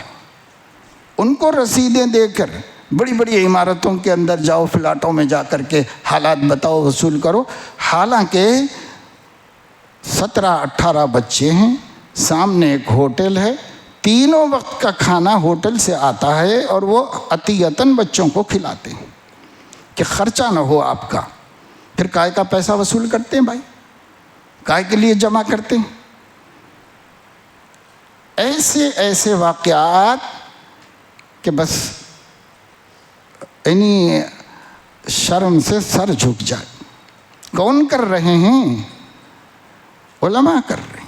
Speaker 2: ان کو رسیدیں دے کر بڑی بڑی عمارتوں کے اندر جاؤ، فلیٹوں میں جا کر کے حالات بتاؤ، وصول کرو. حالانکہ 17-18 بچے ہیں، سامنے ایک ہوٹل ہے، تینوں وقت کا کھانا ہوٹل سے آتا ہے اور وہ عطیتاً بچوں کو کھلاتے ہیں کہ خرچہ نہ ہو آپ کا. پھر کائے کا پیسہ وصول کرتے ہیں بھائی؟ کائے کے لیے جمع کرتے ہیں؟ ایسے ایسے واقعات کہ بس یعنی شرم سے سر جھک جائے. کون کر رہے ہیں؟ علماء کر رہے ہیں.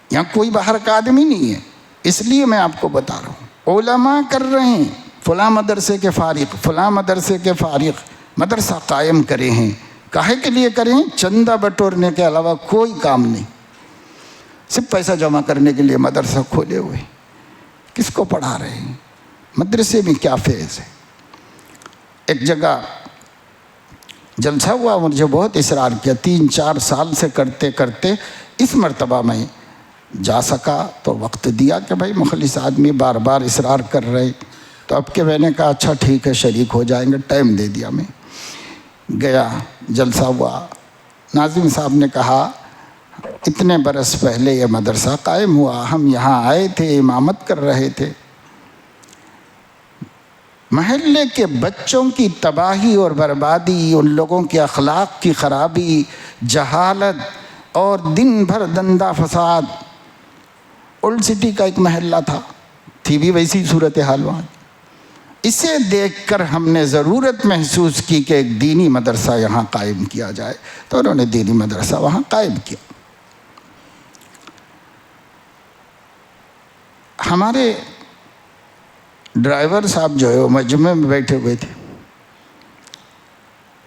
Speaker 2: یہاں کوئی باہر کا آدمی نہیں ہے، اس لیے میں آپ کو بتا رہا ہوں. علماء کر رہے ہیں. فلاں مدرسے کے فارغ، فلاں مدرسے کے فارغ مدرسہ قائم کرے ہیں. کاہے کے لیے کریں؟ چندہ بٹورنے کے علاوہ کوئی کام نہیں، صرف پیسہ جمع کرنے کے لیے مدرسہ کھولے ہوئے. کس کو پڑھا رہے ہیں؟ مدرسے میں کیا فیض ہے؟ ایک جگہ جلسہ ہوا، مجھے بہت اصرار کیا، 3-4 سال سے کرتے کرتے اس مرتبہ میں جا سکا تو وقت دیا کہ بھائی مخلص آدمی بار بار اصرار کر رہے، تو اب کہ میں نے کہا اچھا ٹھیک ہے شریک ہو جائیں گے. ٹائم دے دیا. میں گیا، جلسہ ہوا. ناظم صاحب نے کہا اتنے برس پہلے یہ مدرسہ قائم ہوا، ہم یہاں آئے تھے، امامت کر رہے تھے. محلے کے بچوں کی تباہی اور بربادی، ان لوگوں کے اخلاق کی خرابی، جہالت اور دن بھر دندہ فساد. اولڈ سٹی کا ایک محلہ تھی بھی ویسی صورتحال وہاں. اسے دیکھ کر ہم نے ضرورت محسوس کی کہ ایک دینی مدرسہ یہاں قائم کیا جائے، تو انہوں نے دینی مدرسہ وہاں قائم کیا. ہمارے ڈرائیور صاحب جو ہے وہ مجمع میں بیٹھے ہوئے تھے.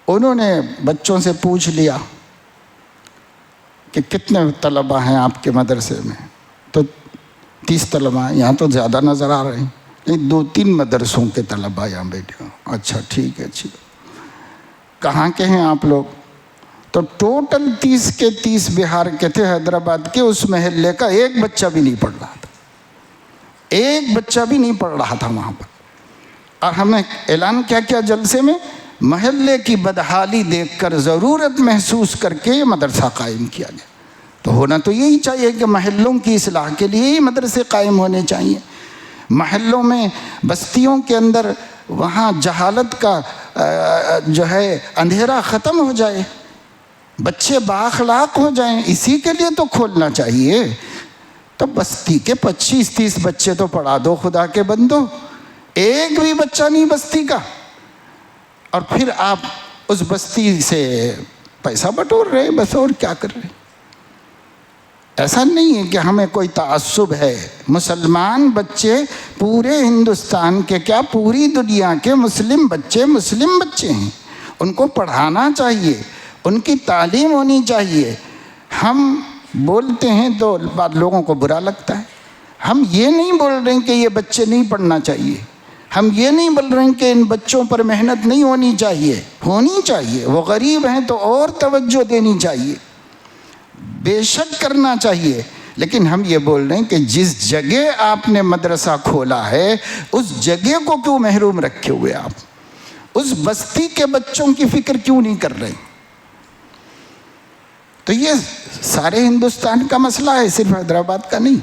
Speaker 2: انہوں نے بچوں سے پوچھ لیا کہ کتنے طلبہ ہیں آپ کے مدرسے میں؟ تو 30 طلبہ ہیں. یہاں تو زیادہ نظر آ رہے ہیں. نہیں، 2-3 مدرسوں کے طلبہ یہاں بیٹھے ہوں. اچھا ٹھیک ہے، اچھی. کہاں کے ہیں آپ لوگ؟ تو ٹوٹل 30 کے 30 بہار کے تھے، حیدرآباد کے. اس محلے کا ایک بچہ بھی نہیں پڑھ رہا تھا، ایک بچہ بھی نہیں پڑھ رہا تھا وہاں پر. اور ہم نے اعلان کیا کیا جلسے میں؟ محلے کی بدحالی دیکھ کر ضرورت محسوس کر کے یہ مدرسہ قائم کیا گیا. تو ہونا تو یہی چاہیے کہ محلوں کی اصلاح کے لیے ہی مدرسے قائم ہونے چاہیے. محلوں میں، بستیوں کے اندر وہاں جہالت کا جو ہے اندھیرا ختم ہو جائے، بچے بااخلاق ہو جائیں. اسی کے لیے تو کھولنا چاہیے. تو بستی کے 25-30 بچے تو پڑھا دو خدا کے بندو. ایک بھی بچہ نہیں بستی کا، اور پھر آپ اس بستی سے پیسہ بٹور رہے بس، اور کیا کر رہے. ایسا نہیں ہے کہ ہمیں کوئی تعصب ہے. مسلمان بچے پورے ہندوستان کے کیا پوری دنیا کے مسلم بچے ہیں. ان کو پڑھانا چاہیے، ان کی تعلیم ہونی چاہیے. ہم بولتے ہیں تو لوگوں کو برا لگتا ہے. ہم یہ نہیں بول رہے ہیں کہ یہ بچے نہیں پڑھنا چاہیے، ہم یہ نہیں بول رہے ہیں کہ ان بچوں پر محنت نہیں ہونی چاہیے. وہ غریب ہیں تو اور توجہ دینی چاہیے، بے شک کرنا چاہیے. لیکن ہم یہ بول رہے ہیں کہ جس جگہ آپ نے مدرسہ کھولا ہے اس جگہ کو کیوں محروم رکھے ہوئے؟ آپ اس بستی کے بچوں کی فکر کیوں نہیں کر رہے؟ تو یہ سارے ہندوستان کا مسئلہ ہے، صرف حیدرآباد کا نہیں.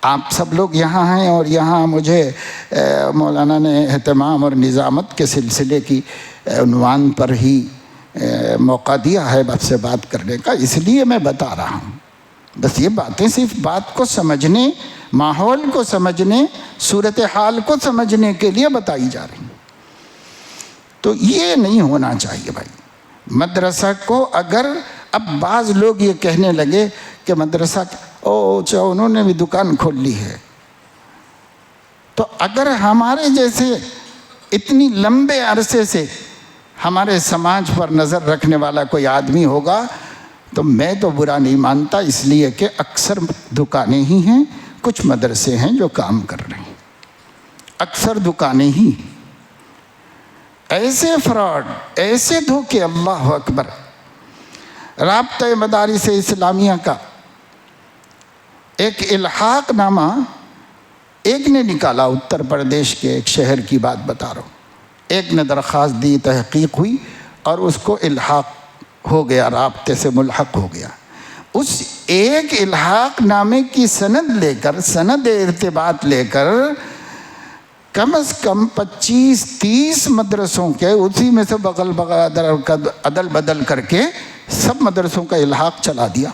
Speaker 2: آپ سب لوگ یہاں ہیں اور یہاں مجھے مولانا نے اہتمام اور نظامت کے سلسلے کی عنوان پر ہی موقع دیا ہے آپ سے بات کرنے کا، اس لیے میں بتا رہا ہوں. بس یہ باتیں صرف بات کو سمجھنے، ماحول کو سمجھنے، صورتحال کو سمجھنے کے لیے بتائی جا رہی ہیں. تو یہ نہیں ہونا چاہیے بھائی. مدرسہ کو اگر اب بعض لوگ یہ کہنے لگے کہ مدرسہ انہوں نے بھی دکان کھول لی ہے، تو اگر ہمارے جیسے اتنی لمبے عرصے سے ہمارے سماج پر نظر رکھنے والا کوئی آدمی ہوگا تو میں تو برا نہیں مانتا، اس لیے کہ اکثر دکانیں ہی ہیں، کچھ مدرسے ہیں جو کام کر رہے ہیں، اکثر دکانیں ہی۔ ایسے فراڈ، ایسے دھوکے، اللہ اکبر۔ رابطہ مدارس اسلامیہ کا ایک الحاق نامہ ایک نے نکالا، اتر پردیش کے ایک شہر کی بات بتا رہا ہوں، ایک نے درخواست دی، تحقیق ہوئی اور اس کو الحاق ہو گیا، رابطے سے ملحق ہو گیا۔ اس ایک الحاق نامے کی سند لے کر، سند ارتباط لے کر کم از کم 25-30 مدرسوں کے، اسی میں سے بغل عدل بدل کر کے سب مدرسوں کا الحاق چلا دیا۔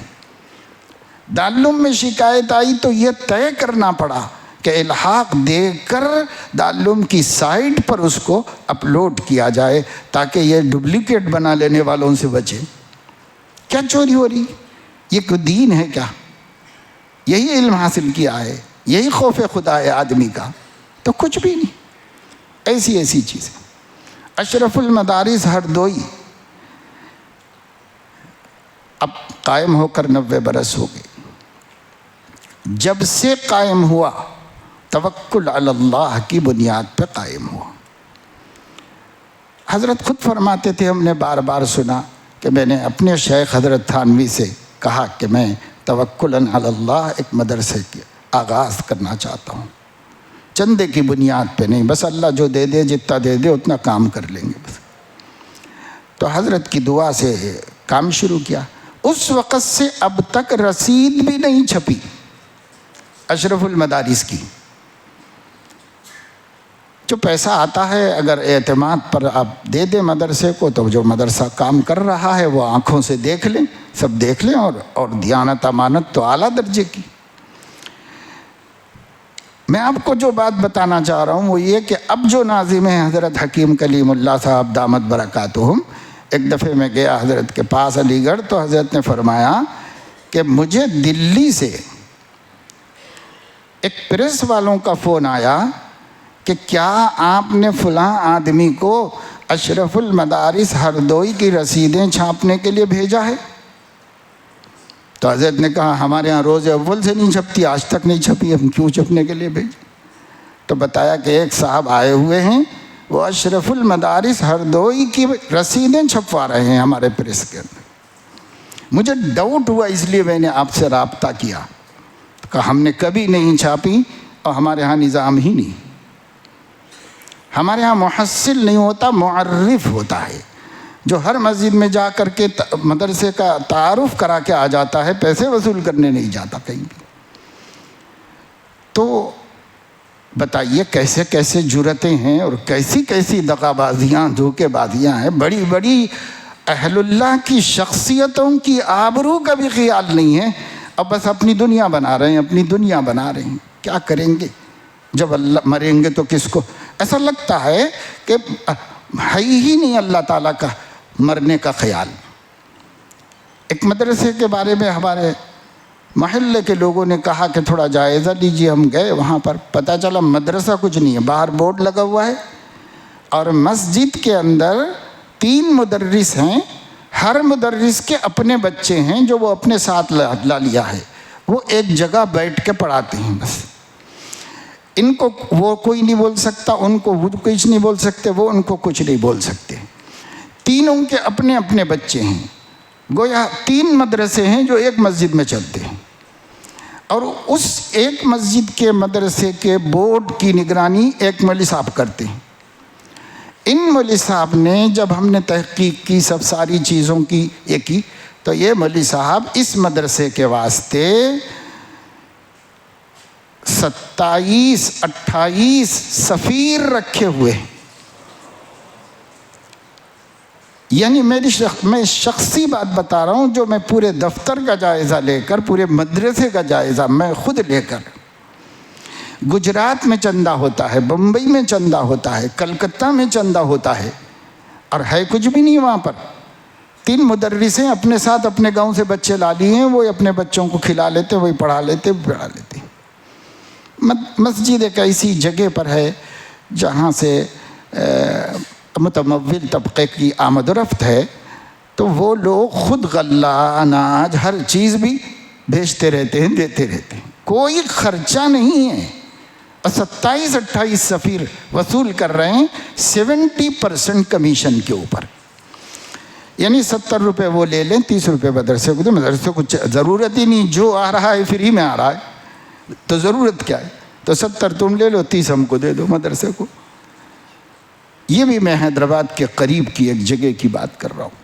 Speaker 2: دارالعلوم میں شکایت آئی تو یہ طے کرنا پڑا کہ الحاق دے کر دارالعلوم کی سائٹ پر اس کو اپلوڈ کیا جائے تاکہ یہ ڈپلیکیٹ بنا لینے والوں سے بچے۔ کیا چوری ہو رہی؟ یہ کوئی دین ہے کیا؟ یہی علم حاصل کیا ہے، یہی خوف خدا ہے آدمی کا؟ تو کچھ بھی نہیں، ایسی ایسی چیزیں۔ اشرف المدارس ہردوئی اب قائم ہو کر 90 برس ہو گئے۔ جب سے قائم ہوا توکل علی اللہ کی بنیاد پہ قائم ہوا۔ حضرت خود فرماتے تھے، ہم نے بار بار سنا کہ میں نے اپنے شیخ حضرت تھانوی سے کہا کہ میں توکل علی اللہ ایک مدرسے کے آغاز کرنا چاہتا ہوں، چندے کی بنیاد پہ نہیں، بس اللہ جو دے دے، جتنا دے دے اتنا کام کر لیں گے بس۔ تو حضرت کی دعا سے کام شروع کیا۔ اس وقت سے اب تک رسید بھی نہیں چھپی اشرف المدارس کی۔ جو پیسہ آتا ہے اگر اعتماد پر آپ دے دیں مدرسے کو، تو جو مدرسہ کام کر رہا ہے وہ آنکھوں سے دیکھ لیں، سب دیکھ لیں، اور دیانت امانت تو اعلیٰ درجے کی۔ میں آپ کو جو بات بتانا چاہ رہا ہوں وہ یہ کہ اب جو ناظم ہیں حضرت حکیم کلیم اللہ صاحب دامت برکاتہم، ایک دفعہ میں گیا حضرت کے پاس علی گڑھ، تو حضرت نے فرمایا کہ مجھے دلی سے ایک پریس والوں کا فون آیا کہ کیا آپ نے فلاں آدمی کو اشرف المدارس ہردوئی کی رسیدیں چھاپنے کے لیے بھیجا ہے؟ تو حضرت نے کہا ہمارے ہاں روز اول سے نہیں چھپتی، آج تک نہیں چھپی، ہم کیوں چھپنے کے لیے بھیجیں؟ تو بتایا کہ ایک صاحب آئے ہوئے ہیں، وہ اشرف المدارس ہردوئی کی رسیدیں چھپوا رہے ہیں ہمارے پریس کے اندر۔ مجھے ڈاؤٹ ہوا، اس لیے میں نے آپ سے رابطہ کیا، کہ ہم نے کبھی نہیں چھاپی اور ہمارے ہاں نظام ہی نہیں، ہمارے ہاں محصل نہیں ہوتا، معرف ہوتا ہے، جو ہر مسجد میں جا کر کے مدرسے کا تعارف کرا کے آ جاتا ہے، پیسے وصول کرنے نہیں جاتا کہیں بھی۔ تو بتائیے کیسے کیسے جرتیں ہیں اور کیسی کیسی دغا بازیاں، دھوکے بازیاں ہیں۔ بڑی بڑی اہل اللہ کی شخصیتوں کی آبرو کا بھی خیال نہیں ہے، اب بس اپنی دنیا بنا رہے ہیں، اپنی دنیا بنا رہے ہیں۔ کیا کریں گے جب اللہ مریں گے تو کس کو؟ ایسا لگتا ہے کہ ہے ہی نہیں اللہ تعالیٰ کا مرنے کا خیال۔ ایک مدرسے کے بارے میں ہمارے محلے کے لوگوں نے کہا کہ تھوڑا جائزہ لیجیے، ہم گئے وہاں پر، پتہ چلا مدرسہ کچھ نہیں ہے، باہر بورڈ لگا ہوا ہے اور مسجد کے اندر 3 مدرس ہیں، ہر مدرس کے اپنے بچے ہیں جو وہ اپنے ساتھ لا لیا ہے، وہ ایک جگہ بیٹھ کے پڑھاتے ہیں بس۔ ان کو وہ کوئی نہیں بول سکتا، ان کو وہ کچھ نہیں بول سکتے، وہ ان کو کچھ نہیں بول سکتے۔ تینوں کے اپنے اپنے بچے ہیں، گویا 3 مدرسے ہیں جو ایک مسجد میں چلتے ہیں، اور اس ایک مسجد کے مدرسے کے بورڈ کی نگرانی ایک مولوی صاحب کرتے ہیں۔ ان مولوی صاحب نے جب ہم نے تحقیق کی، سب ساری چیزوں کی یہ کی، تو یہ مولوی صاحب اس مدرسے کے واسطے 27-28 سفیر رکھے ہوئے ہیں۔ یعنی میں شخصی بات بتا رہا ہوں، جو میں پورے دفتر کا جائزہ لے کر، پورے مدرسے کا جائزہ میں خود لے کر، گجرات میں چندہ ہوتا ہے، بمبئی میں چندہ ہوتا ہے، کلکتہ میں چندہ ہوتا ہے، اور ہے کچھ بھی نہیں وہاں پر۔ 3 مدرسیں اپنے ساتھ اپنے گاؤں سے بچے لا لیے ہیں، وہ اپنے بچوں کو کھلا لیتے، وہی پڑھا لیتے۔ مسجد ایک ایسی جگہ پر ہے جہاں سے متمول طبقے کی آمد و رفت ہے، تو وہ لوگ خود غلہ اناج ہر چیز بھی بھیجتے رہتے ہیں، دیتے رہتے ہیں، کوئی خرچہ نہیں ہے، اور 27-28 سفیر وصول کر رہے ہیں 70% کمیشن کے اوپر، یعنی 70 روپے وہ لے لیں، 30 روپے مدرسے کو، تو مدرسے کو ضرورت ہی نہیں، جو آ رہا ہے فری میں آ رہا ہے تو ضرورت کیا ہے، تو 70 تم لے لو، 30 ہم کو دے دو مدرسے کو۔ یہ بھی میں حیدرآباد کے قریب کی ایک جگہ کی بات کر رہا ہوں،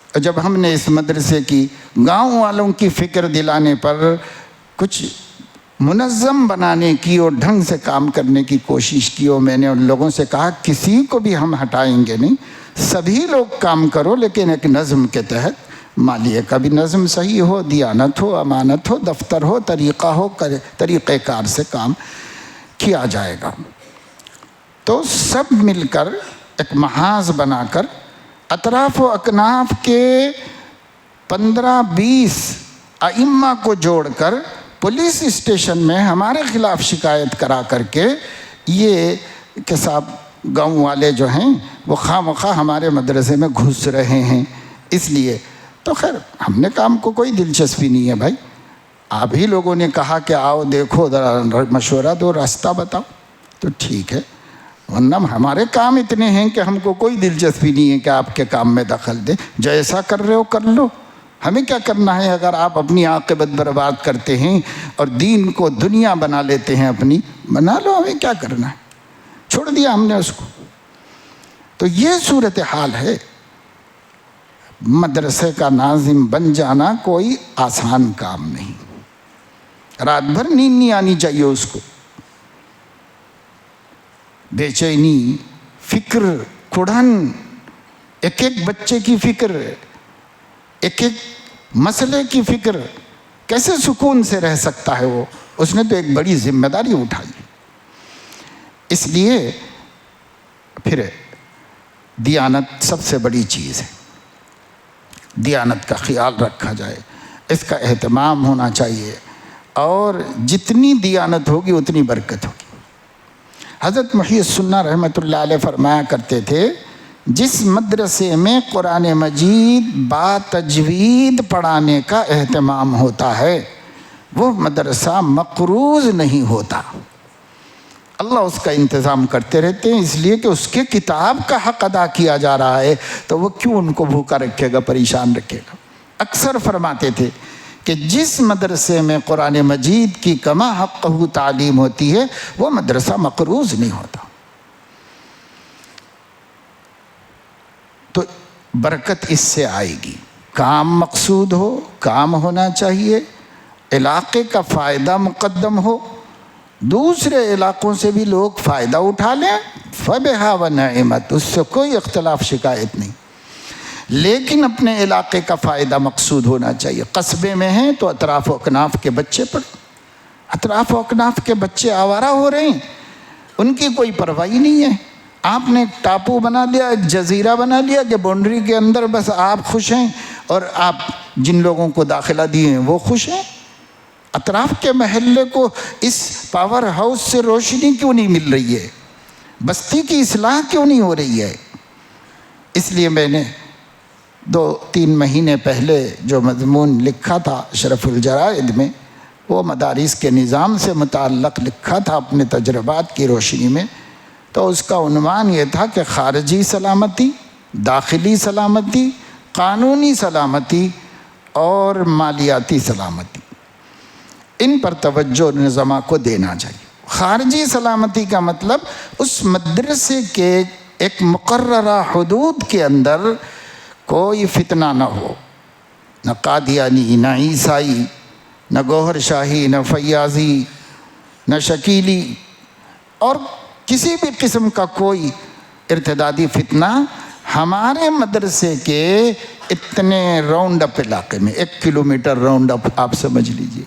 Speaker 2: اور جب ہم نے اس مدرسے کی گاؤں والوں کی فکر دلانے پر کچھ منظم بنانے کی اور ڈھنگ سے کام کرنے کی کوشش کی، اور میں نے ان لوگوں سے کہا کسی کو بھی ہم ہٹائیں گے نہیں، سبھی لوگ کام کرو، لیکن ایک نظم کے تحت، مالیے کا بھی نظم صحیح ہو، دیانت ہو، امانت ہو، دفتر ہو، طریقہ ہو، طریقہ کار سے کام کیا جائے گا۔ تو سب مل کر ایک محاذ بنا کر اطراف و اکناف کے 15-20 ائمہ کو جوڑ کر پولیس اسٹیشن میں ہمارے خلاف شکایت کرا کر کے یہ کہ صاحب گاؤں والے جو ہیں وہ خواہ مخواہ ہمارے مدرسے میں گھس رہے ہیں، اس لیے تو خیر ہم نے کام کو کوئی دلچسپی نہیں ہے بھائی، آپ ہی لوگوں نے کہا کہ آؤ دیکھو ذرا مشورہ دو، راستہ بتاؤ، تو ٹھیک ہے، ورنہ ہمارے کام اتنے ہیں کہ ہم کو کوئی دلچسپی نہیں ہے کہ آپ کے کام میں دخل دیں، جیسا کر رہے ہو کر لو، ہمیں کیا کرنا ہے؟ اگر آپ اپنی عاقبت برباد کرتے ہیں اور دین کو دنیا بنا لیتے ہیں اپنی، بنا لو، ہمیں کیا کرنا ہے، چھوڑ دیا ہم نے اس کو۔ تو یہ صورتحال ہے، مدرسے کا ناظم بن جانا کوئی آسان کام نہیں، رات بھر نیند نہیں آنی چاہیے اس کو، بے چینی، فکر، کڑھن، ایک ایک بچے کی فکر، ایک ایک مسئلے کی فکر، کیسے سکون سے رہ سکتا ہے وہ؟ اس نے تو ایک بڑی ذمہ داری اٹھائی۔ اس لیے پھر دیانت سب سے بڑی چیز ہے، دیانت کا خیال رکھا جائے، اس کا اہتمام ہونا چاہیے، اور جتنی دیانت ہوگی اتنی برکت ہوگی۔ حضرت محی السنہ رحمۃ اللہ علیہ فرمایا کرتے تھے، جس مدرسے میں قرآن مجید با تجوید پڑھانے کا اہتمام ہوتا ہے وہ مدرسہ مقروض نہیں ہوتا، اللہ اس کا انتظام کرتے رہتے ہیں، اس لیے کہ اس کے کتاب کا حق ادا کیا جا رہا ہے، تو وہ کیوں ان کو بھوکا رکھے گا، پریشان رکھے گا۔ اکثر فرماتے تھے کہ جس مدرسے میں قرآن مجید کی کما حقہ تعلیم ہوتی ہے وہ مدرسہ مقروض نہیں ہوتا۔ تو برکت اس سے آئے گی، کام مقصود ہو، کام ہونا چاہیے، علاقے کا فائدہ مقدم ہو، دوسرے علاقوں سے بھی لوگ فائدہ اٹھا لیں، فبہا و نعمت، اس سے کوئی اختلاف شکایت نہیں، لیکن اپنے علاقے کا فائدہ مقصود ہونا چاہیے۔ قصبے میں ہیں تو اطراف و اکناف کے بچے پڑھیں، اطراف و اکناف کے بچے آوارہ ہو رہے ہیں، ان کی کوئی پرواہ نہیں ہے، آپ نے ایک ٹاپو بنا لیا، ایک جزیرہ بنا لیا کہ باؤنڈری کے اندر بس آپ خوش ہیں، اور آپ جن لوگوں کو داخلہ دیے ہیں وہ خوش ہیں۔ اطراف کے محلے کو اس پاور ہاؤس سے روشنی کیوں نہیں مل رہی ہے؟ بستی کی اصلاح کیوں نہیں ہو رہی ہے؟ اس لیے میں نے 2-3 مہینے پہلے جو مضمون لکھا تھا شرف الجرائد میں، وہ مدارس کے نظام سے متعلق لکھا تھا اپنے تجربات کی روشنی میں، تو اس کا عنوان یہ تھا کہ خارجی سلامتی، داخلی سلامتی، قانونی سلامتی اور مالیاتی سلامتی، ان پر توجہ نظامہ کو دینا چاہیے۔ خارجی سلامتی کا مطلب اس مدرسے کے ایک مقررہ حدود کے اندر کوئی فتنہ نہ ہو، نہ قادیانی، نہ عیسائی، نہ گوہر شاہی، نہ فیاضی، نہ شکیلی، اور کسی بھی قسم کا کوئی ارتدادی فتنہ ہمارے مدرسے کے اتنے راؤنڈ اپ علاقے میں، 1 کلومیٹر راؤنڈ اپ آپ سمجھ لیجئے،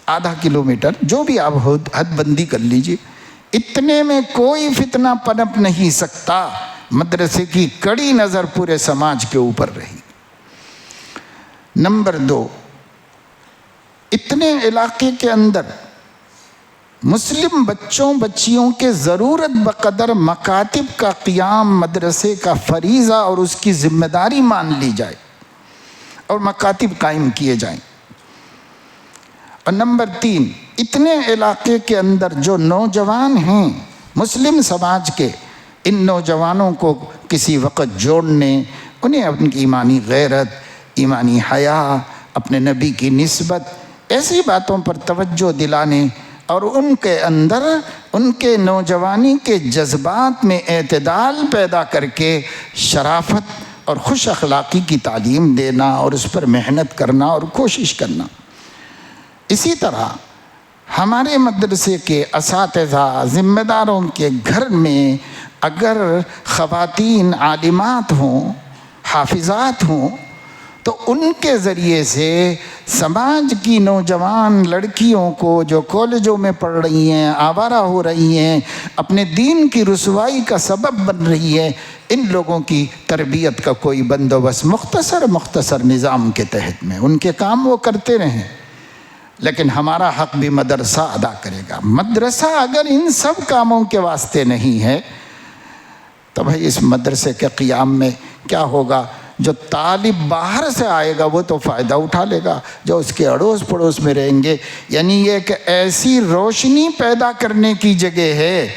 Speaker 2: آدھا کلومیٹر، جو بھی آپ حد بندی کر لیجئے، اتنے میں کوئی فتنہ پنپ نہیں سکتا۔ مدرسے کی کڑی نظر پورے سماج کے اوپر رہی۔ نمبر 2، اتنے علاقے کے اندر مسلم بچوں بچیوں کے ضرورت بقدر مکاتب کا قیام مدرسے کا فریضہ اور اس کی ذمہ داری مان لی جائے اور مکاتب قائم کیے جائیں۔ اور نمبر 3، اتنے علاقے کے اندر جو نوجوان ہیں مسلم سماج کے، ان نوجوانوں کو کسی وقت جوڑنے، انہیں اپنی ایمانی غیرت، ایمانی حیا، اپنے نبی کی نسبت، ایسی باتوں پر توجہ دلانے اور ان کے اندر ان کے نوجوانی کے جذبات میں اعتدال پیدا کر کے شرافت اور خوش اخلاقی کی تعلیم دینا اور اس پر محنت کرنا اور کوشش کرنا۔ اسی طرح ہمارے مدرسے کے اساتذہ، ذمہ داروں کے گھر میں اگر خواتین عالمات ہوں، حافظات ہوں، تو ان کے ذریعے سے سماج کی نوجوان لڑکیوں کو جو کالجوں میں پڑھ رہی ہیں، آوارہ ہو رہی ہیں، اپنے دین کی رسوائی کا سبب بن رہی ہے، ان لوگوں کی تربیت کا کوئی بندوبست مختصر نظام کے تحت میں ان کے کام وہ کرتے رہیں، لیکن ہمارا حق بھی مدرسہ ادا کرے گا۔ مدرسہ اگر ان سب کاموں کے واسطے نہیں ہے تو بھائی اس مدرسے کے قیام میں کیا ہوگا؟ جو طالب باہر سے آئے گا وہ تو فائدہ اٹھا لے گا، جو اس کے اڑوس پڑوس میں رہیں گے، یعنی یہ ایک ایسی روشنی پیدا کرنے کی جگہ ہے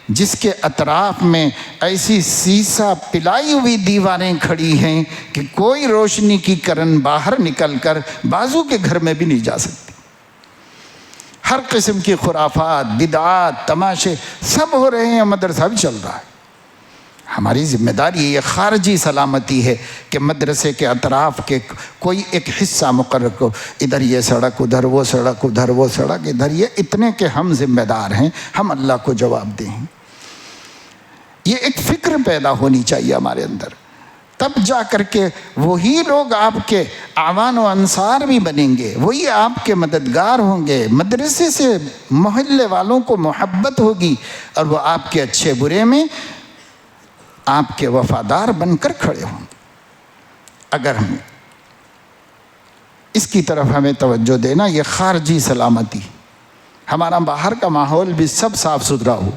Speaker 2: جس کے اطراف میں ایسی سیسا پلائی ہوئی دیواریں کھڑی ہیں کہ کوئی روشنی کی کرن باہر نکل کر بازو کے گھر میں بھی نہیں جا سکتی۔ ہر قسم کی خرافات، بدعات، تماشے سب ہو رہے ہیں، مدرسہ بھی چل رہا ہے۔ ہماری ذمہ داری یہ خارجی سلامتی ہے کہ مدرسے کے اطراف کے کوئی ایک حصہ مقرر کو، ادھر یہ سڑک، ادھر وہ سڑک، ادھر وہ سڑک، ادھر یہ، اتنے کہ ہم ذمہ دار ہیں، ہم اللہ کو جواب دیں۔ یہ ایک فکر پیدا ہونی چاہیے ہمارے اندر، تب جا کر کے وہی لوگ آپ کے اعوان و انصار بھی بنیں گے، وہی آپ کے مددگار ہوں گے، مدرسے سے محلے والوں کو محبت ہوگی اور وہ آپ کے اچھے برے میں آپ کے وفادار بن کر کھڑے ہوں گے۔ اگر ہم اس کی طرف ہمیں توجہ دینا، یہ خارجی سلامتی، ہمارا باہر کا ماحول بھی سب صاف ستھرا ہو،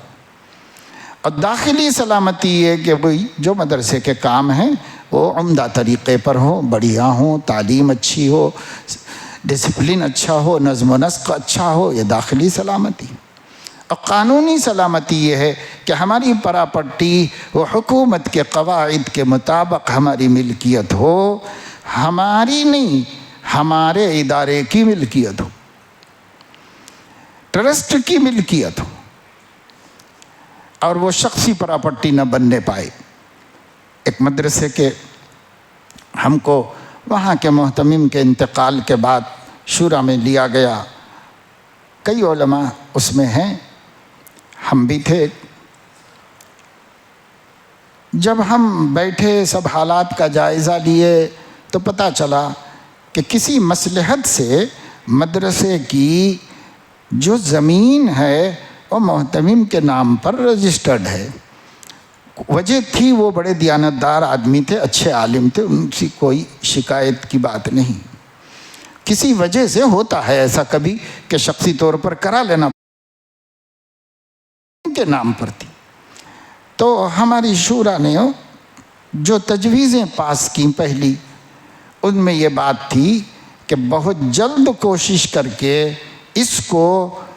Speaker 2: اور داخلی سلامتی یہ کہ وہی جو مدرسے کے کام ہیں وہ عمدہ طریقے پر ہوں، بڑھیا ہوں، تعلیم اچھی ہو، ڈسپلن اچھا ہو، نظم و نسق اچھا ہو، یہ داخلی سلامتی۔ اور قانونی سلامتی یہ ہے کہ ہماری پراپرٹی وہ حکومت کے قواعد کے مطابق ہماری ملکیت ہو، ہماری نہیں، ہمارے ادارے کی ملکیت ہو، ٹرسٹ کی ملکیت ہو، اور وہ شخصی پراپرٹی نہ بننے پائے۔ ایک مدرسے کے ہم کو وہاں کے محتمم کے انتقال کے بعد شورا میں لیا گیا، کئی علماء اس میں ہیں، ہم بھی تھے۔ جب ہم بیٹھے سب حالات کا جائزہ لیے تو پتہ چلا کہ کسی مصلحت سے مدرسے کی جو زمین ہے وہ محتمم کے نام پر رجسٹرڈ ہے۔ وجہ تھی وہ بڑے دیانتدار آدمی تھے، اچھے عالم تھے، ان کی کوئی شکایت کی بات نہیں۔ کسی وجہ سے ہوتا ہے ایسا کبھی کہ شخصی طور پر کرا لینا کے نام پر تھی۔ تو ہماری شورا نے جو تجویزیں پاس کی پہلی، ان میں یہ بات تھی کہ بہت جلد کوشش کر کے اس کو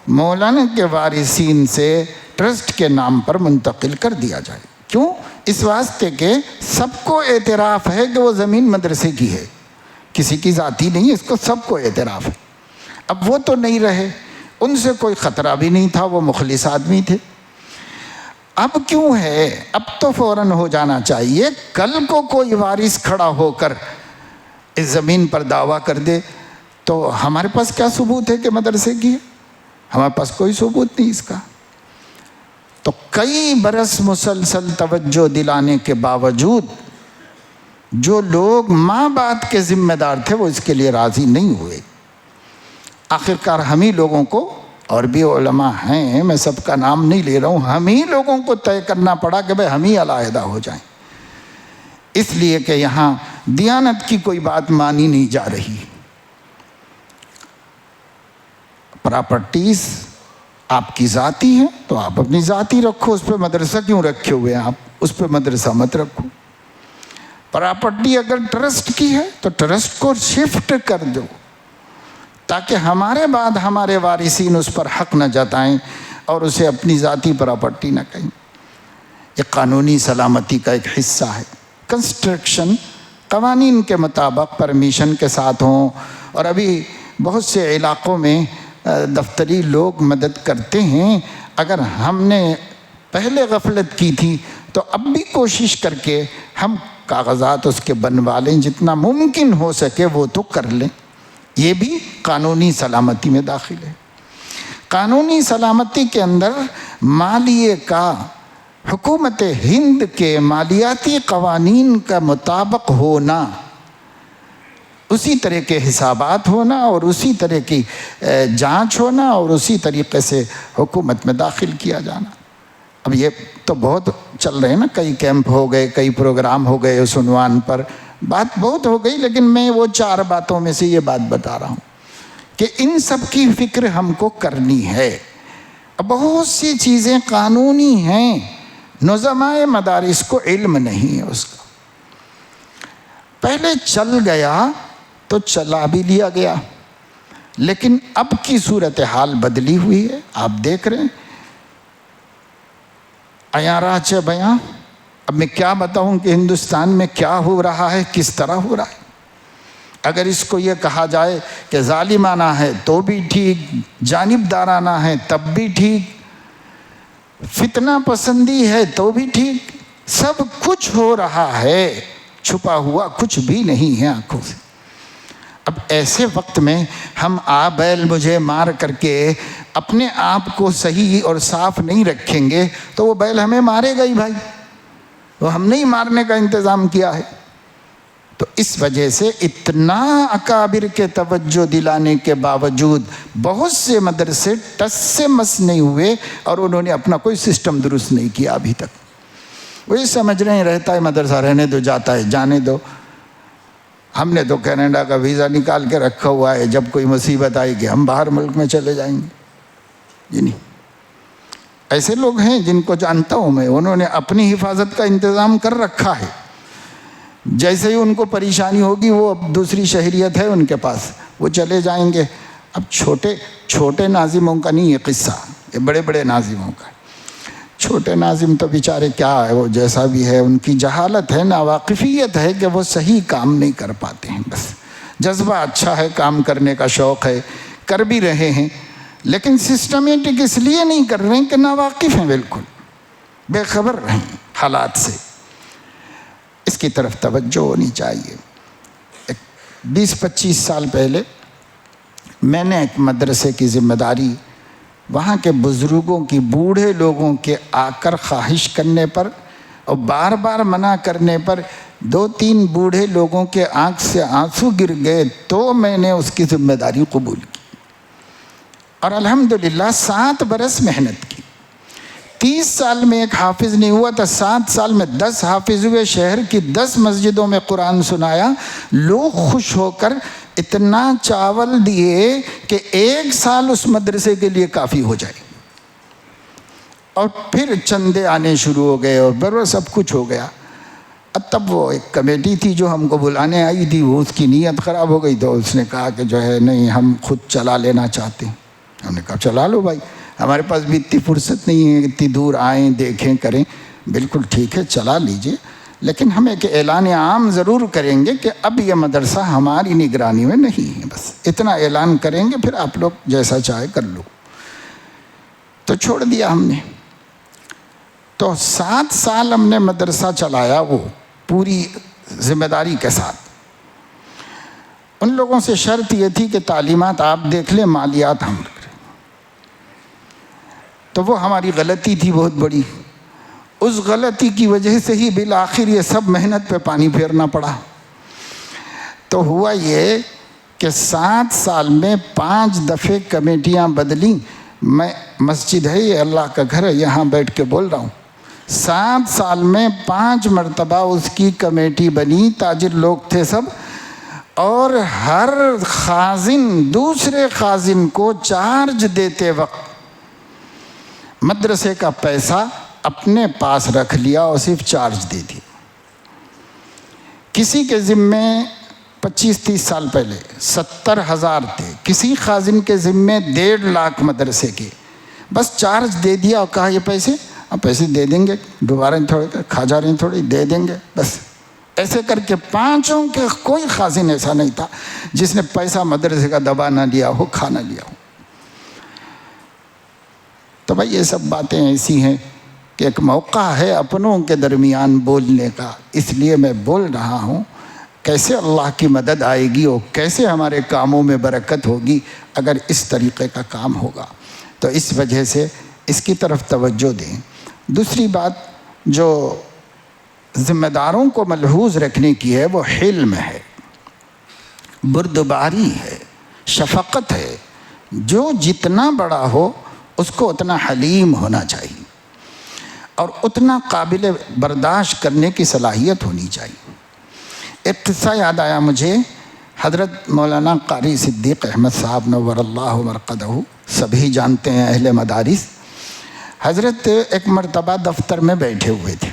Speaker 2: مولانا کے وارثین سے ٹرسٹ کے نام پر منتقل کر دیا جائے۔ کیوں؟ اس واسطے کہ سب کو اعتراف ہے کہ وہ زمین مدرسے کی ہے، کسی کی ذاتی نہیں ہے، اس کو سب کو اعتراف ہے۔ اب وہ تو نہیں رہے، ان سے کوئی خطرہ بھی نہیں تھا، وہ مخلص آدمی تھے۔ اب کیوں ہے؟ اب تو فوراً ہو جانا چاہیے۔ کل کو کوئی وارث کھڑا ہو کر اس زمین پر دعویٰ کر دے تو ہمارے پاس کیا ثبوت ہے کہ مدرسے کی ہے؟ ہمارے پاس کوئی ثبوت نہیں اس کا۔ تو کئی برس مسلسل توجہ دلانے کے باوجود جو لوگ ماں باپ کے ذمہ دار تھے وہ اس کے لیے راضی نہیں ہوئے۔ آخرکار ہم ہی لوگوں کو، اور بھی علماء ہیں، میں سب کا نام نہیں لے رہا ہوں، ہم ہی لوگوں کو طے کرنا پڑا کہ بھئی ہم ہی علیحدہ ہو جائیں، اس لیے کہ یہاں دیانت کی کوئی بات مانی نہیں جا رہی۔ پراپرٹیز آپ کی ذاتی ہیں تو آپ اپنی ذاتی رکھو، اس پہ مدرسہ کیوں رکھے ہوئے ہیں آپ؟ اس پہ مدرسہ مت رکھو۔ پراپرٹی اگر ٹرسٹ کی ہے تو ٹرسٹ کو شفٹ کر دو، تاکہ ہمارے بعد ہمارے وارثین اس پر حق نہ جتائیں اور اسے اپنی ذاتی پراپرٹی نہ کہیں۔ یہ قانونی سلامتی کا ایک حصہ ہے۔ کنسٹرکشن قوانین کے مطابق پرمیشن کے ساتھ ہوں، اور ابھی بہت سے علاقوں میں دفتری لوگ مدد کرتے ہیں۔ اگر ہم نے پہلے غفلت کی تھی تو اب بھی کوشش کر کے ہم کاغذات اس کے بنوا لیں، جتنا ممکن ہو سکے وہ تو کر لیں۔ یہ بھی قانونی سلامتی میں داخل ہے۔ قانونی سلامتی کے اندر مالیے کا حکومت ہند کے مالیاتی قوانین کا مطابق ہونا، اسی طرح کے حسابات ہونا اور اسی طرح کی جانچ ہونا اور اسی طریقے سے حکومت میں داخل کیا جانا۔ اب یہ تو بہت چل رہے ہیں نا، کئی کیمپ ہو گئے، کئی پروگرام ہو گئے اس عنوان پر، بات بہت ہو گئی، لیکن میں وہ 4 باتوں میں سے یہ بات بتا رہا ہوں کہ ان سب کی فکر ہم کو کرنی ہے۔ اب بہت سی چیزیں قانونی ہیں، نظمائے مدارس کو علم نہیں ہے اس کا۔ پہلے چل گیا تو چلا بھی لیا گیا، لیکن اب کی صورتحال بدلی ہوئی ہے۔ آپ دیکھ رہے ہیں ایاراچ بیاں، اب میں کیا بتاؤں کہ ہندوستان میں کیا ہو رہا ہے، کس طرح ہو رہا ہے۔ اگر اس کو یہ کہا جائے کہ ظالمانہ ہے تو بھی ٹھیک، جانبدارانہ ہے تب بھی ٹھیک، فتنہ پسندی ہے تو بھی ٹھیک، سب کچھ ہو رہا ہے، چھپا ہوا کچھ بھی نہیں ہے آنکھوں سے۔ اب ایسے وقت میں ہم بیل مجھے مار کر کے اپنے آپ کو صحیح اور صاف نہیں رکھیں گے تو وہ بیل ہمیں مارے گا ہی بھائی، وہ ہم نہیں مارنے کا انتظام کیا ہے۔ تو اس وجہ سے اتنا اکابر کے توجہ دلانے کے باوجود بہت سے مدرسے ٹس سے مس نہیں ہوئے اور انہوں نے اپنا کوئی سسٹم درست نہیں کیا ابھی تک۔ وہ یہ سمجھ رہے ہیں رہتا ہے مدرسہ، رہنے دو، جاتا ہے جانے دو۔ ہم نے تو کینیڈا کا ویزا نکال کے رکھا ہوا ہے، جب کوئی مصیبت آئے گی ہم باہر ملک میں چلے جائیں گے۔ جی نہیں، ایسے لوگ ہیں جن کو جانتا ہوں میں، انہوں نے اپنی حفاظت کا انتظام کر رکھا ہے۔ جیسے ہی ان کو پریشانی ہوگی، وہ اب دوسری شہریت ہے ان کے پاس، وہ چلے جائیں گے۔ اب چھوٹے ناظموں کا نہیں یہ قصہ، یہ بڑے بڑے ناظموں کا۔ چھوٹے ناظم تو بیچارے کیا ہے، وہ جیسا بھی ہے، ان کی جہالت ہے، ناواقفیت ہے کہ وہ صحیح کام نہیں کر پاتے ہیں۔ بس جذبہ اچھا ہے، کام کرنے کا شوق ہے، کر بھی رہے ہیں، لیکن سسٹمیٹک اس لیے نہیں کر رہے ہیں کہ ناواقف ہیں، بالکل بے خبر رہیں حالات سے۔ اس کی طرف توجہ ہونی چاہیے۔ 20-25 سال پہلے میں نے ایک مدرسے کی ذمہ داری وہاں کے بزرگوں کی، بوڑھے لوگوں کے آ کر خواہش کرنے پر اور بار بار منع کرنے پر 2-3 بوڑھے لوگوں کے آنکھ سے آنسو گر گئے، تو میں نے اس کی ذمہ داری قبول کی اور الحمدللہ 7 برس محنت کی۔ 30 سال میں ایک حافظ نہیں ہوا تھا، 7 سال میں 10 حافظ ہوئے، شہر کی 10 مسجدوں میں قرآن سنایا، لوگ خوش ہو کر اتنا چاول دیے کہ 1 سال اس مدرسے کے لیے کافی ہو جائے، اور پھر چندے آنے شروع ہو گئے اور بر سب کچھ ہو گیا۔ اب تب وہ ایک کمیٹی تھی جو ہم کو بلانے آئی تھی، وہ اس کی نیت خراب ہو گئی، تو اس نے کہا کہ جو ہے نہیں، ہم خود چلا لینا چاہتے ہیں۔ ہم نے کہا چلا لو بھائی، ہمارے پاس بھی اتنی فرصت نہیں ہے، اتنی دور آئیں دیکھیں کریں۔ بالکل ٹھیک ہے، چلا لیجئے، لیکن ہم ایک اعلان عام ضرور کریں گے کہ اب یہ مدرسہ ہماری نگرانی میں نہیں ہے، بس اتنا اعلان کریں گے، پھر آپ لوگ جیسا چاہے کر لو۔ تو چھوڑ دیا ہم نے۔ تو 7 سال ہم نے مدرسہ چلایا، وہ پوری ذمہ داری کے ساتھ۔ ان لوگوں سے شرط یہ تھی کہ تعلیمات آپ دیکھ لیں، مالیات ہم کریں۔ تو وہ ہماری غلطی تھی بہت بڑی، اس غلطی کی وجہ سے ہی بالآخر یہ سب محنت پہ پانی پھیرنا پڑا۔ تو ہوا یہ کہ 7 سال میں 5 دفعے کمیٹیاں بدلیں۔ میں مسجد ہے، یہ اللہ کا گھر ہے، یہاں بیٹھ کے بول رہا ہوں، 7 سال میں 5 مرتبہ اس کی کمیٹی بنی، تاجر لوگ تھے سب، اور ہر خازن دوسرے خازن کو چارج دیتے وقت مدرسے کا پیسہ اپنے پاس رکھ لیا اور صرف چارج دے دی. کسی کے ذمے 25-30 سال پہلے 70,000 تھے, کسی خازن کے ذمے 1.5 لاکھ مدرسے کے, بس چارج دے دیا اور کہا یہ پیسے اب پیسے دے دیں گے, دوبارہ تھوڑے کھا جا رہے ہیں, تھوڑی دے دیں گے بس. ایسے کر کے 5 کے کوئی خازن ایسا نہیں تھا جس نے پیسہ مدرسے کا دبا نہ لیا ہو, کھا نہ لیا ہو. تو بھائی یہ سب باتیں ایسی ہیں کہ ایک موقع ہے اپنوں کے درمیان بولنے کا, اس لیے میں بول رہا ہوں. کیسے اللہ کی مدد آئے گی اور کیسے ہمارے کاموں میں برکت ہوگی اگر اس طریقے کا کام ہوگا. تو اس وجہ سے اس کی طرف توجہ دیں. دوسری بات جو ذمہ داروں کو ملحوظ رکھنے کی ہے وہ حلم ہے, بردباری ہے, شفقت ہے. جو جتنا بڑا ہو اس کو اتنا حلیم ہونا چاہیے اور اتنا قابل برداشت کرنے کی صلاحیت ہونی چاہیے. ایک قصہ یاد آیا مجھے, حضرت مولانا قاری صدیق احمد صاحب نور اللہ مرقدہ, سبھی جانتے ہیں اہل مدارس. حضرت ایک مرتبہ دفتر میں بیٹھے ہوئے تھے.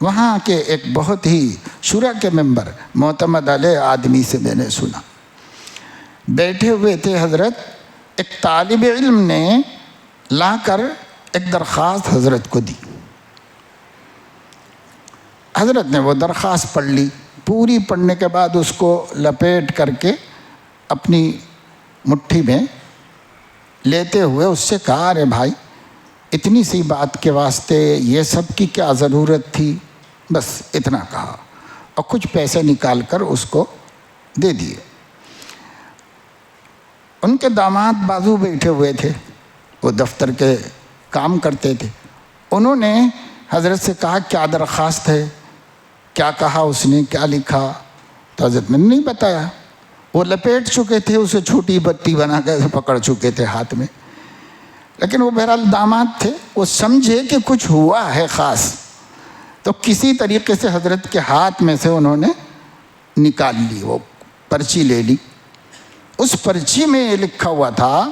Speaker 2: وہاں کے ایک بہت ہی شورا کے ممبر معتمد علیہ آدمی سے میں نے سنا, بیٹھے ہوئے تھے حضرت. ایک طالب علم نے لا کر ایک درخواست حضرت کو دی. حضرت نے وہ درخواست پڑھ لی. پوری پڑھنے کے بعد اس کو لپیٹ کر کے اپنی مٹھی میں لیتے ہوئے اس سے کہا, ارے بھائی اتنی سی بات کے واسطے یہ سب کی کیا ضرورت تھی, بس اتنا کہا اور کچھ پیسے نکال کر اس کو دے دیے. ان کے داماد بازو بیٹھے ہوئے تھے, وہ دفتر کے کام کرتے تھے. انہوں نے حضرت سے کہا کیا درخواست ہے, کیا کہا اس نے, کیا لکھا؟ تو حضرت نے نہیں بتایا. وہ لپیٹ چکے تھے اسے, چھوٹی بتی بنا کے پکڑ چکے تھے ہاتھ میں. لیکن وہ بہرحال داماد تھے, وہ سمجھے کہ کچھ ہوا ہے خاص, تو کسی طریقے سے حضرت کے ہاتھ میں سے انہوں نے نکال لی, وہ پرچی لے لی. اس پرچی میں یہ لکھا ہوا تھا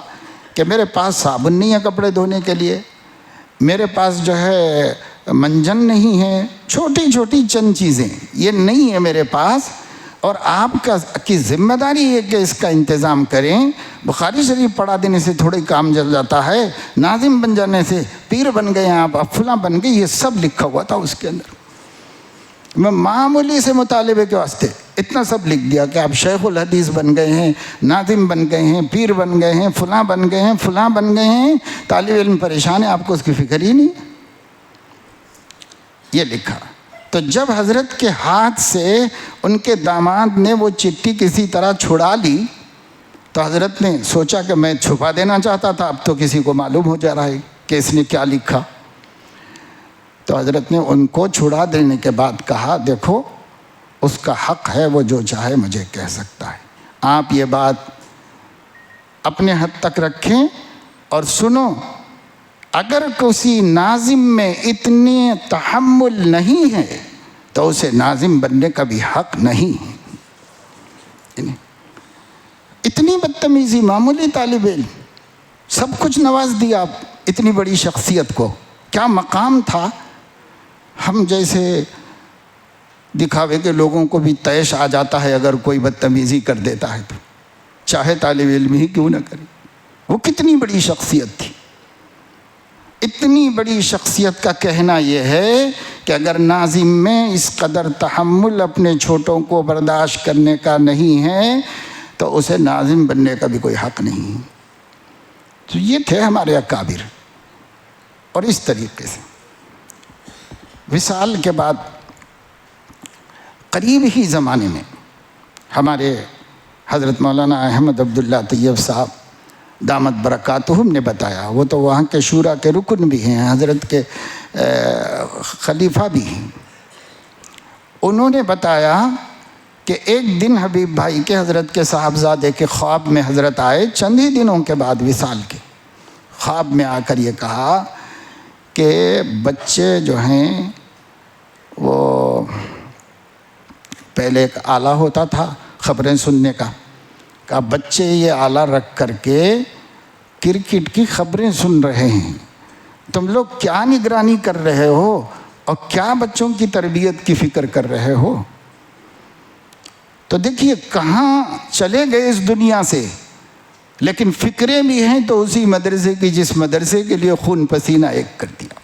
Speaker 2: کہ میرے پاس صابن نہیں ہے کپڑے دھونے کے لیے, میرے پاس جو ہے منجن نہیں ہے, چھوٹی چھوٹی چند چیزیں یہ نہیں ہے میرے پاس, اور آپ کی ذمہ داری ہے کہ اس کا انتظام کریں. بخاری شریف پڑھا دینے سے تھوڑی کام چل جاتا ہے, ناظم بن جانے سے پیر بن گئے آپ, اب فلاں بن گئے, یہ سب لکھا ہوا تھا اس کے اندر. میں معمولی سے مطالبے کے واسطے اتنا سب لکھ دیا کہ آپ شیخ الحدیث بن گئے ہیں, ناظم بن گئے ہیں, پیر بن گئے ہیں, فلاں بن گئے ہیں, فلاں بن گئے ہیں, طالب علم پریشان ہے, آپ کو اس کی فکر ہی نہیں. یہ لکھا. تو جب حضرت کے ہاتھ سے ان کے داماد نے وہ چٹھی کسی طرح چھڑا لی تو حضرت نے سوچا کہ میں چھپا دینا چاہتا تھا, اب تو کسی کو معلوم ہو جا رہا ہے کہ اس نے کیا لکھا. تو حضرت نے ان کو چھڑا دینے کے بعد کہا, دیکھو اس کا حق ہے, وہ جو چاہے مجھے کہہ سکتا ہے, آپ یہ بات اپنے حد تک رکھیں اور سنو, اگر کسی ناظم میں اتنی تحمل نہیں ہے تو اسے ناظم بننے کا بھی حق نہیں ہے. اتنی بدتمیزی, معمولی طالب علم, سب کچھ نواز دیا اتنی بڑی شخصیت کو, کیا مقام تھا. ہم جیسے دکھاوے کے لوگوں کو بھی طیش آ جاتا ہے اگر کوئی بدتمیزی کر دیتا ہے تو, چاہے طالب علم ہی کیوں نہ کرے. وہ کتنی بڑی شخصیت تھی. اتنی بڑی شخصیت کا کہنا یہ ہے کہ اگر ناظم میں اس قدر تحمل اپنے چھوٹوں کو برداشت کرنے کا نہیں ہے تو اسے ناظم بننے کا بھی کوئی حق نہیں. تو یہ تھے ہمارے اکابر. اور اس طریقے سے وصال کے بعد قریب ہی زمانے میں ہمارے حضرت مولانا احمد عبداللہ طیب صاحب دامت برکاتہم نے بتایا, وہ تو وہاں کے شورا کے رکن بھی ہیں, حضرت کے خلیفہ بھی ہیں. انہوں نے بتایا کہ ایک دن حبیب بھائی کے حضرت کے صاحبزادے کے خواب میں حضرت آئے, چند ہی دنوں کے بعد وصال کے. خواب میں آ کر یہ کہا کہ بچے جو ہیں وہ پہلے ایک آلہ ہوتا تھا خبریں سننے کا, کہ بچے یہ آلہ رکھ کر کے کرکٹ کی خبریں سن رہے ہیں. تم لوگ کیا نگرانی کر رہے ہو اور کیا بچوں کی تربیت کی فکر کر رہے ہو؟ تو دیکھیے کہاں چلے گئے اس دنیا سے، لیکن فکریں بھی ہیں تو اسی مدرسے کی جس مدرسے کے لیے خون پسینہ ایک کر دیا،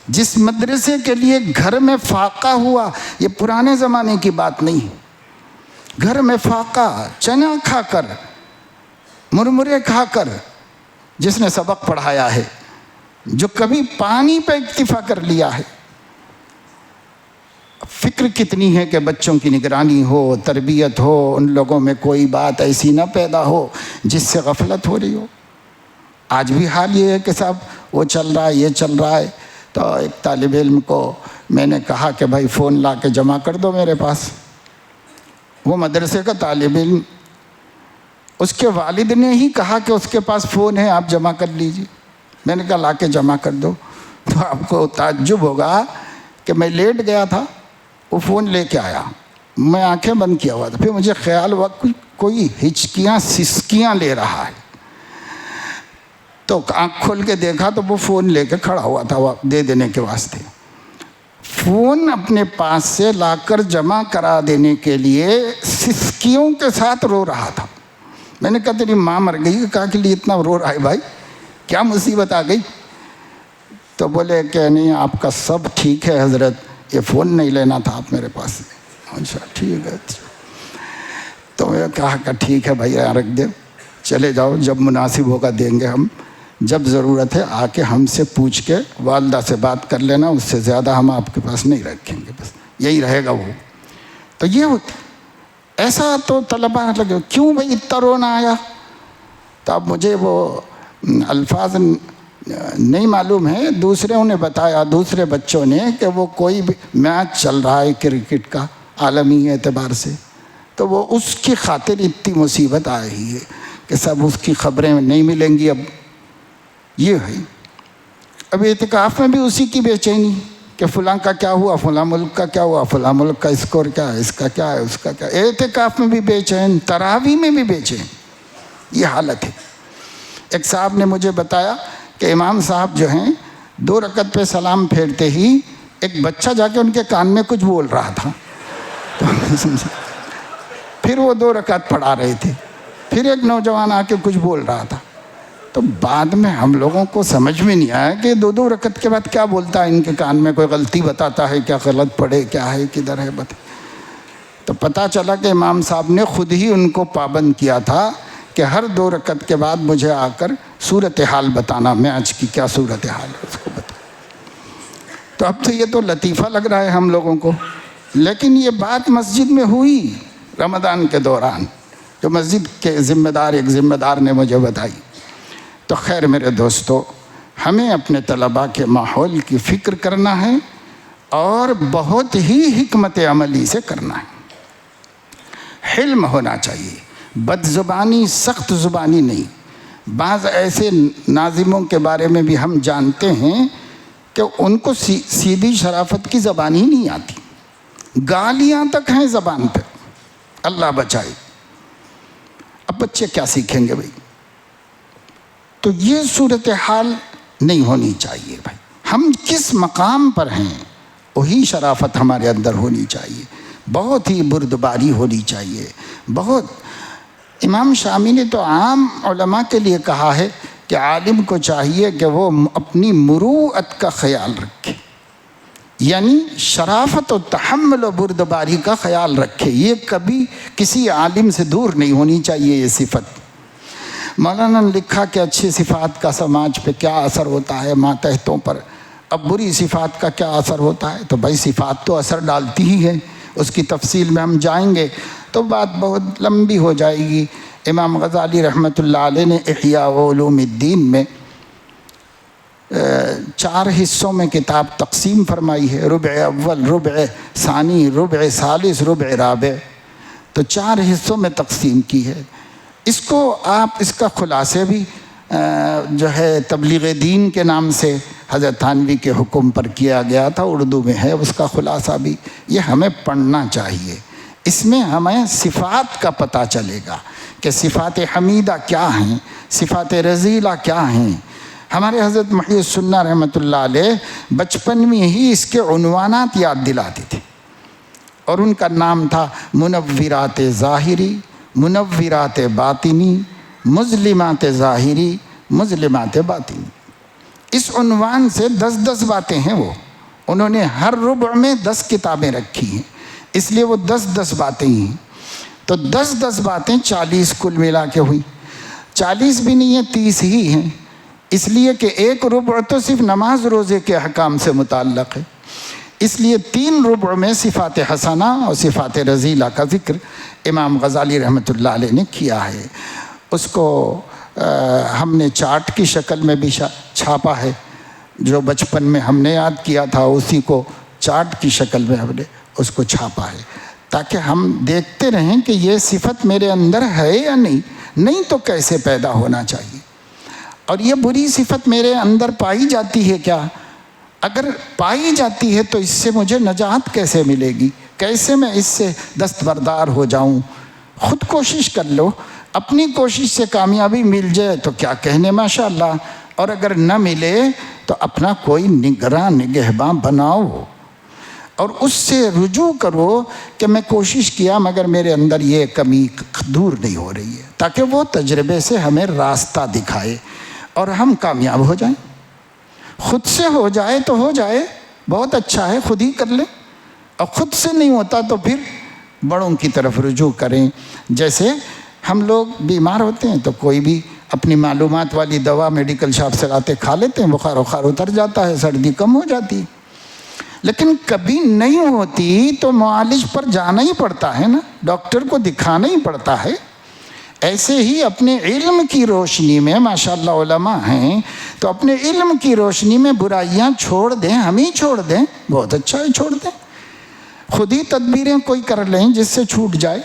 Speaker 2: جس مدرسے کے لیے گھر میں فاقہ ہوا۔ یہ پرانے زمانے کی بات نہیں، گھر میں فاقہ، چنا کھا کر، مرمرے کھا کر جس نے سبق پڑھایا ہے، جو کبھی پانی پہ اکتفا کر لیا ہے۔ فکر کتنی ہے کہ بچوں کی نگرانی ہو، تربیت ہو، ان لوگوں میں کوئی بات ایسی نہ پیدا ہو جس سے غفلت ہو رہی ہو۔ آج بھی حال یہ ہے کہ صاحب وہ چل رہا ہے، یہ چل رہا ہے۔ تو ایک طالب علم کو میں نے کہا کہ بھائی فون لا کے جمع کر دو میرے پاس۔ وہ مدرسے کا طالب علم، اس کے والد نے ہی کہا کہ اس کے پاس فون ہے، آپ جمع کر لیجیے۔ میں نے کہا لا کے جمع کر دو۔ تو آپ کو تعجب ہوگا کہ میں لیٹ گیا تھا، وہ فون لے کے آیا، میں آنکھیں بند کیا ہوا تھا۔ پھر مجھے خیال ہوا کوئی ہچکیاں سسکیاں لے رہا ہے، تو آنکھ کھول کے دیکھا تو وہ فون لے کے کھڑا ہوا تھا دے دینے کے واسطے۔ فون اپنے پاس سے لا کر جمع کرا دینے کے لیے سسکیوں کے ساتھ رو رہا تھا۔ میں نے کہا تیری ماں مر گئی، کہا کہ لیے اتنا رو رہا ہے بھائی، کیا مصیبت آ گئی؟ تو بولے کہ نہیں آپ کا سب ٹھیک ہے حضرت، یہ فون نہیں لینا تھا آپ میرے پاس سے۔ اچھا ٹھیک ہے۔ تو میں کہا کہ ٹھیک ہے بھائی یہاں رکھ دے، چلے جاؤ، جب مناسب ہوگا دیں گے ہم، جب ضرورت ہے آ کے ہم سے پوچھ کے والدہ سے بات کر لینا، اس سے زیادہ ہم آپ کے پاس نہیں رکھیں گے، بس یہی رہے گا وہ۔ تو یہ ہوتا ایسا تو طلبہ لگے کیوں بھائی اتنا رونا آیا؟ تو اب مجھے وہ الفاظ نہیں معلوم ہے، دوسروں نے بتایا، دوسرے بچوں نے، کہ وہ کوئی بھی میچ چل رہا ہے کرکٹ کا عالمی اعتبار سے، تو وہ اس کی خاطر اتنی مصیبت آ رہی ہے کہ سب اس کی خبریں نہیں ملیں گی۔ اب یہ ہے، اب اعتکاف میں بھی اسی کی بے چینی کہ فلاں کا کیا ہوا، فلاں ملک کا کیا ہوا، فلاں ملک کا اسکور کیا ہے، اس کا کیا ہے، اس کا کیا ہے۔ اعتکاف میں بھی بے چین، تراویح میں بھی بے چین، یہ حالت ہے۔ ایک صاحب نے مجھے بتایا کہ امام صاحب جو ہیں 2 رکعت پہ سلام پھیرتے ہی ایک بچہ جا کے ان کے کان میں کچھ بول رہا تھا، پھر وہ 2 رکعت پڑھا رہے تھے، پھر ایک نوجوان آ کے کچھ بول رہا تھا۔ تو بعد میں ہم لوگوں کو سمجھ میں نہیں آیا کہ 2 رکعت کے بعد کیا بولتا ہے، ان کے کان میں کوئی غلطی بتاتا ہے، کیا غلط پڑھے، کیا ہے، کدھر ہے بتا۔ تو پتہ چلا کہ امام صاحب نے خود ہی ان کو پابند کیا تھا کہ ہر 2 رکعت کے بعد مجھے آ کر صورتحال بتانا، میچ کی کیا صورتحال ہے اس کو بتا۔ تو اب تو یہ تو لطیفہ لگ رہا ہے ہم لوگوں کو، لیکن یہ بات مسجد میں ہوئی رمضان کے دوران، جو مسجد کے ذمہ دار ایک ذمہ دار نے مجھے بتائی۔ تو خیر میرے دوستو، ہمیں اپنے طلباء کے ماحول کی فکر کرنا ہے اور بہت ہی حکمت عملی سے کرنا ہے۔ حلم ہونا چاہیے، بد زبانی، سخت زبانی نہیں۔ بعض ایسے ناظموں کے بارے میں بھی ہم جانتے ہیں کہ ان کو سیدھی شرافت کی زبان ہی نہیں آتی، گالیاں تک ہیں زبان پہ، اللہ بچائے۔ اب بچے کیا سیکھیں گے بھائی؟ تو یہ صورتحال نہیں ہونی چاہیے بھائی۔ ہم کس مقام پر ہیں وہی شرافت ہمارے اندر ہونی چاہیے، بہت ہی بردباری ہونی چاہیے، بہت۔ امام شامی نے تو عام علماء کے لیے کہا ہے کہ عالم کو چاہیے کہ وہ اپنی مروءت کا خیال رکھے، یعنی شرافت و تحمل و بردباری کا خیال رکھے۔ یہ کبھی کسی عالم سے دور نہیں ہونی چاہیے یہ صفت۔ مولانا نے لکھا کہ اچھی صفات کا سماج پہ کیا اثر ہوتا ہے، ماتحتوں پر، اب بری صفات کا کیا اثر ہوتا ہے۔ تو بھائی صفات تو اثر ڈالتی ہی ہے، اس کی تفصیل میں ہم جائیں گے تو بات بہت لمبی ہو جائے گی۔ امام غزالی رحمۃ اللہ علیہ نے احیاء علوم الدین میں 4 حصوں میں کتاب تقسیم فرمائی ہے، ربع اول، ربع ثانی، ربع ثالث، ربع رابع، تو 4 حصوں میں تقسیم کی ہے۔ اس کو آپ اس کا خلاصے بھی جو ہے تبلیغ دین کے نام سے حضرت تھانوی کے حکم پر کیا گیا تھا، اردو میں ہے اس کا خلاصہ بھی، یہ ہمیں پڑھنا چاہیے۔ اس میں ہمیں صفات کا پتہ چلے گا کہ صفات حمیدہ کیا ہیں، صفات رذیلہ کیا ہیں، ہمارے حضرت محی السنہ رحمۃ اللہ علیہ بچپن میں ہی اس کے عنوانات یاد دلاتے تھے، اور ان کا نام تھا منورات ظاہری، منورات باطنی، مظلمات ظاہری، مظلمات باطنی۔ اس عنوان سے 10 باتیں ہیں، وہ انہوں نے ہر ربع میں 10 کتابیں رکھی ہیں، اس لیے وہ 10 باتیں ہی ہیں۔ تو 10 باتیں 40 کل ملا کے ہوئی، 40 بھی نہیں ہیں 30 ہی ہیں، اس لیے کہ ایک ربع تو صرف نماز روزے کے احکام سے متعلق ہے، اس لیے 3 ربع میں صفات حسنہ اور صفات رذیلہ کا ذکر امام غزالی رحمۃ اللہ علیہ نے کیا ہے۔ اس کو ہم نے چارٹ کی شکل میں بھی چھاپا ہے، جو بچپن میں ہم نے یاد کیا تھا اسی کو چارٹ کی شکل میں ہم نے اس کو چھاپا ہے، تاکہ ہم دیکھتے رہیں کہ یہ صفت میرے اندر ہے یا نہیں تو کیسے پیدا ہونا چاہیے، اور یہ بری صفت میرے اندر پائی جاتی ہے کیا، اگر پائی جاتی ہے تو اس سے مجھے نجات کیسے ملے گی، کیسے میں اس سے دستبردار ہو جاؤں۔ خود کوشش کر لو، اپنی کوشش سے کامیابی مل جائے تو کیا کہنے ماشاءاللہ، اور اگر نہ ملے تو اپنا کوئی نگراں نگہباں بناؤ اور اس سے رجوع کرو کہ میں کوشش کیا مگر میرے اندر یہ کمی دور نہیں ہو رہی ہے، تاکہ وہ تجربے سے ہمیں راستہ دکھائے اور ہم کامیاب ہو جائیں۔ خود سے ہو جائے تو ہو جائے، بہت اچھا ہے، خود ہی کر لیں، اور خود سے نہیں ہوتا تو پھر بڑوں کی طرف رجوع کریں۔ جیسے ہم لوگ بیمار ہوتے ہیں تو کوئی بھی اپنی معلومات والی دوا میڈیکل شاپ سے لاتے کھا لیتے ہیں، بخار اتر جاتا ہے، سردی کم ہو جاتی ہے، لیکن کبھی نہیں ہوتی تو معالج پر جانا ہی پڑتا ہے نا، ڈاکٹر کو دکھانا ہی پڑتا ہے۔ ایسے ہی اپنے علم کی روشنی میں ماشاءاللہ علماء ہیں تو اپنے علم کی روشنی میں برائیاں چھوڑ دیں، ہم ہی چھوڑ دیں، بہت اچھا ہے، چھوڑ دیں، خود ہی تدبیریں کوئی کر لیں جس سے چھوٹ جائے۔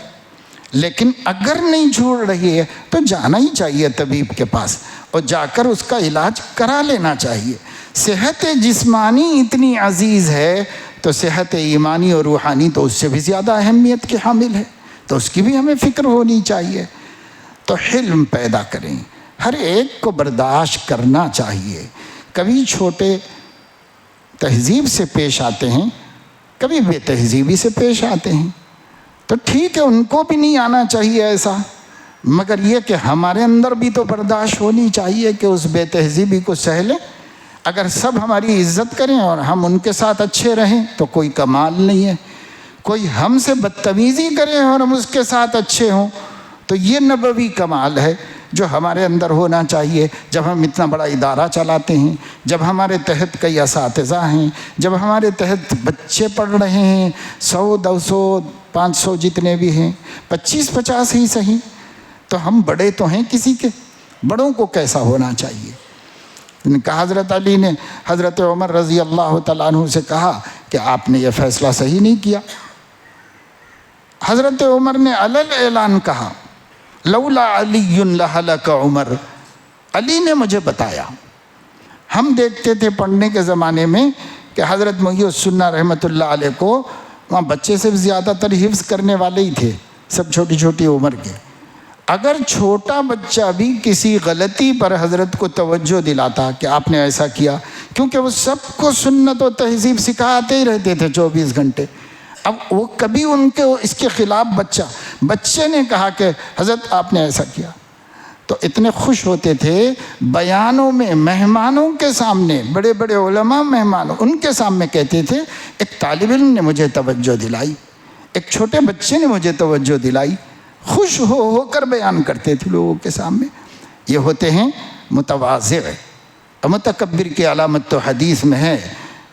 Speaker 2: لیکن اگر نہیں چھوڑ رہی ہے تو جانا ہی چاہیے طبیب کے پاس، اور جا کر اس کا علاج کرا لینا چاہیے۔ صحت جسمانی اتنی عزیز ہے تو صحت ایمانی اور روحانی تو اس سے بھی زیادہ اہمیت کی حامل ہے، تو اس کی بھی ہمیں فکر ہونی چاہیے۔ تو حلم پیدا کریں، ہر ایک کو برداشت کرنا چاہیے۔ کبھی چھوٹے تہذیب سے پیش آتے ہیں، کبھی بے تہذیبی سے پیش آتے ہیں، تو ٹھیک ہے، ان کو بھی نہیں آنا چاہیے ایسا، مگر یہ کہ ہمارے اندر بھی تو برداشت ہونی چاہیے کہ اس بے تہذیبی کو سہ لیں۔ اگر سب ہماری عزت کریں اور ہم ان کے ساتھ اچھے رہیں تو کوئی کمال نہیں ہے، کوئی ہم سے بدتمیزی کرے اور ہم اس کے ساتھ اچھے ہوں تو یہ نبوی کمال ہے جو ہمارے اندر ہونا چاہیے۔ جب ہم اتنا بڑا ادارہ چلاتے ہیں، جب ہمارے تحت کئی اساتذہ ہیں، جب ہمارے تحت بچے پڑھ رہے ہیں، 100 200 500 جتنے بھی ہیں، 25 50 ہی صحیح، تو ہم بڑے تو ہیں کسی کے، بڑوں کو کیسا ہونا چاہیے۔ ان کا حضرت علی نے حضرت عمر رضی اللہ تعالیٰ عنہ سے کہا کہ آپ نے یہ فیصلہ صحیح نہیں کیا۔ حضرت عمر نے علل اعلان کہا، لولا علی لہلک عمر، علی نے مجھے بتایا۔ ہم دیکھتے تھے پڑھنے کے زمانے میں کہ حضرت محی السنہ رحمۃ اللہ علیہ کو وہاں بچے سے زیادہ تر حفظ کرنے والے ہی تھے، سب چھوٹی چھوٹی عمر کے۔ اگر چھوٹا بچہ بھی کسی غلطی پر حضرت کو توجہ دلاتا کہ آپ نے ایسا کیا، کیونکہ وہ سب کو سنت و تہذیب سکھاتے ہی رہتے تھے 24 گھنٹے، اب وہ کبھی ان کے اس کے خلاف بچے نے کہا کہ حضرت آپ نے ایسا کیا، تو اتنے خوش ہوتے تھے، بیانوں میں مہمانوں کے سامنے، بڑے بڑے علماء مہمانوں ان کے سامنے کہتے تھے ایک طالب علم نے مجھے توجہ دلائی، ایک چھوٹے بچے نے مجھے توجہ دلائی، خوش ہو کر بیان کرتے تھے لوگوں کے سامنے۔ یہ ہوتے ہیں متواضع۔ متکبر کی علامت تو حدیث میں ہے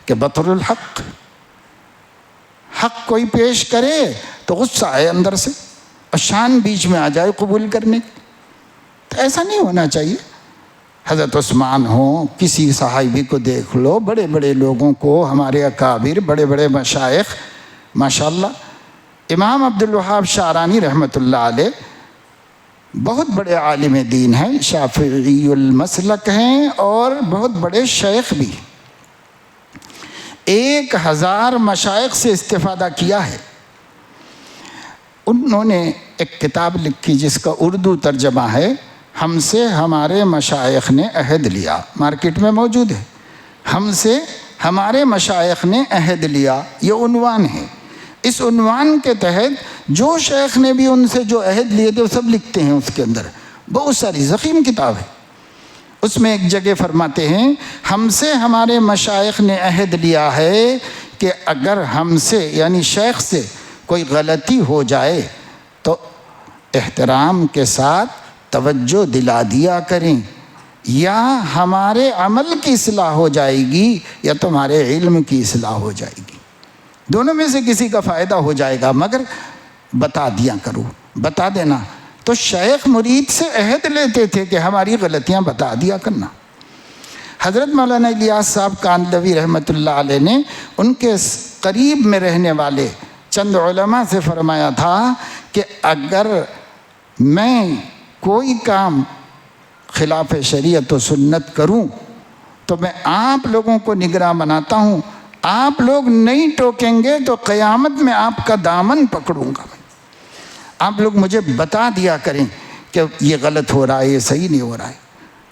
Speaker 2: کہ بطر الحق، حق کوئی پیش کرے تو غصہ آئے اندر سے اور شان بیچ میں آ جائے قبول کرنے کی، تو ایسا نہیں ہونا چاہیے۔ حضرت عثمان ہوں، کسی صحابی کو دیکھ لو، بڑے بڑے لوگوں کو، ہمارے اکابر، بڑے بڑے مشائخ، ماشاءاللہ۔ امام عبدالوہاب شعرانی رحمۃ اللہ علیہ بہت بڑے عالم دین ہیں، شافعی المسلک ہیں اور بہت بڑے شیخ بھی، 1000 مشائخ سے استفادہ کیا ہے۔ انہوں نے ایک کتاب لکھی جس کا اردو ترجمہ ہے ہم سے ہمارے مشائخ نے عہد لیا، مارکیٹ میں موجود ہے، ہم سے ہمارے مشائخ نے عہد لیا، یہ عنوان ہے۔ اس عنوان کے تحت جو شیخ نے بھی ان سے جو عہد لیے تھے وہ سب لکھتے ہیں اس کے اندر، بہت ساری ضخیم کتاب ہے۔ اس میں ایک جگہ فرماتے ہیں ہم سے ہمارے مشائخ نے عہد لیا ہے کہ اگر ہم سے یعنی شیخ سے کوئی غلطی ہو جائے تو احترام کے ساتھ توجہ دلا دیا کریں، یا ہمارے عمل کی اصلاح ہو جائے گی یا تمہارے علم کی اصلاح ہو جائے گی، دونوں میں سے کسی کا فائدہ ہو جائے گا، مگر بتا دیا کرو، بتا دینا۔ تو شیخ مرید سے عہد لیتے تھے کہ ہماری غلطیاں بتا دیا کرنا۔ حضرت مولانا الیاس صاحب کاندھلوی رحمۃ اللہ علیہ نے ان کے قریب میں رہنے والے چند علماء سے فرمایا تھا کہ اگر میں کوئی کام خلاف شریعت و سنت کروں تو میں آپ لوگوں کو نگراں بناتا ہوں، آپ لوگ نہیں ٹوکیں گے تو قیامت میں آپ کا دامن پکڑوں گا، آپ لوگ مجھے بتا دیا کریں کہ یہ غلط ہو رہا ہے، یہ صحیح نہیں ہو رہا ہے۔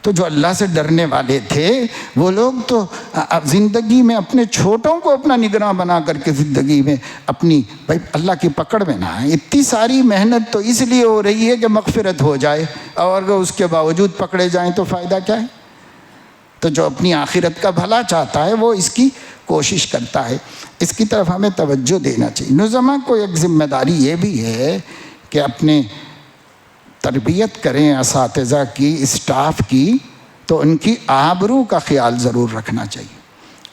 Speaker 2: تو جو اللہ سے ڈرنے والے تھے وہ لوگ تو زندگی میں اپنے چھوٹوں کو اپنا نگراں بنا کر کے زندگی میں اپنی بھائی اللہ کی پکڑ میں نہ آئیں۔ اتنی ساری محنت تو اس لیے ہو رہی ہے کہ مغفرت ہو جائے، اور اگر اس کے باوجود پکڑے جائیں تو فائدہ کیا ہے؟ تو جو اپنی آخرت کا بھلا چاہتا ہے وہ اس کی کوشش کرتا ہے، اس کی طرف ہمیں توجہ دینا چاہیے۔ نظما کو ایک ذمہ داری یہ بھی ہے کہ اپنے تربیت کریں اساتذہ کی، اسٹاف کی، تو ان کی آبرو کا خیال ضرور رکھنا چاہیے،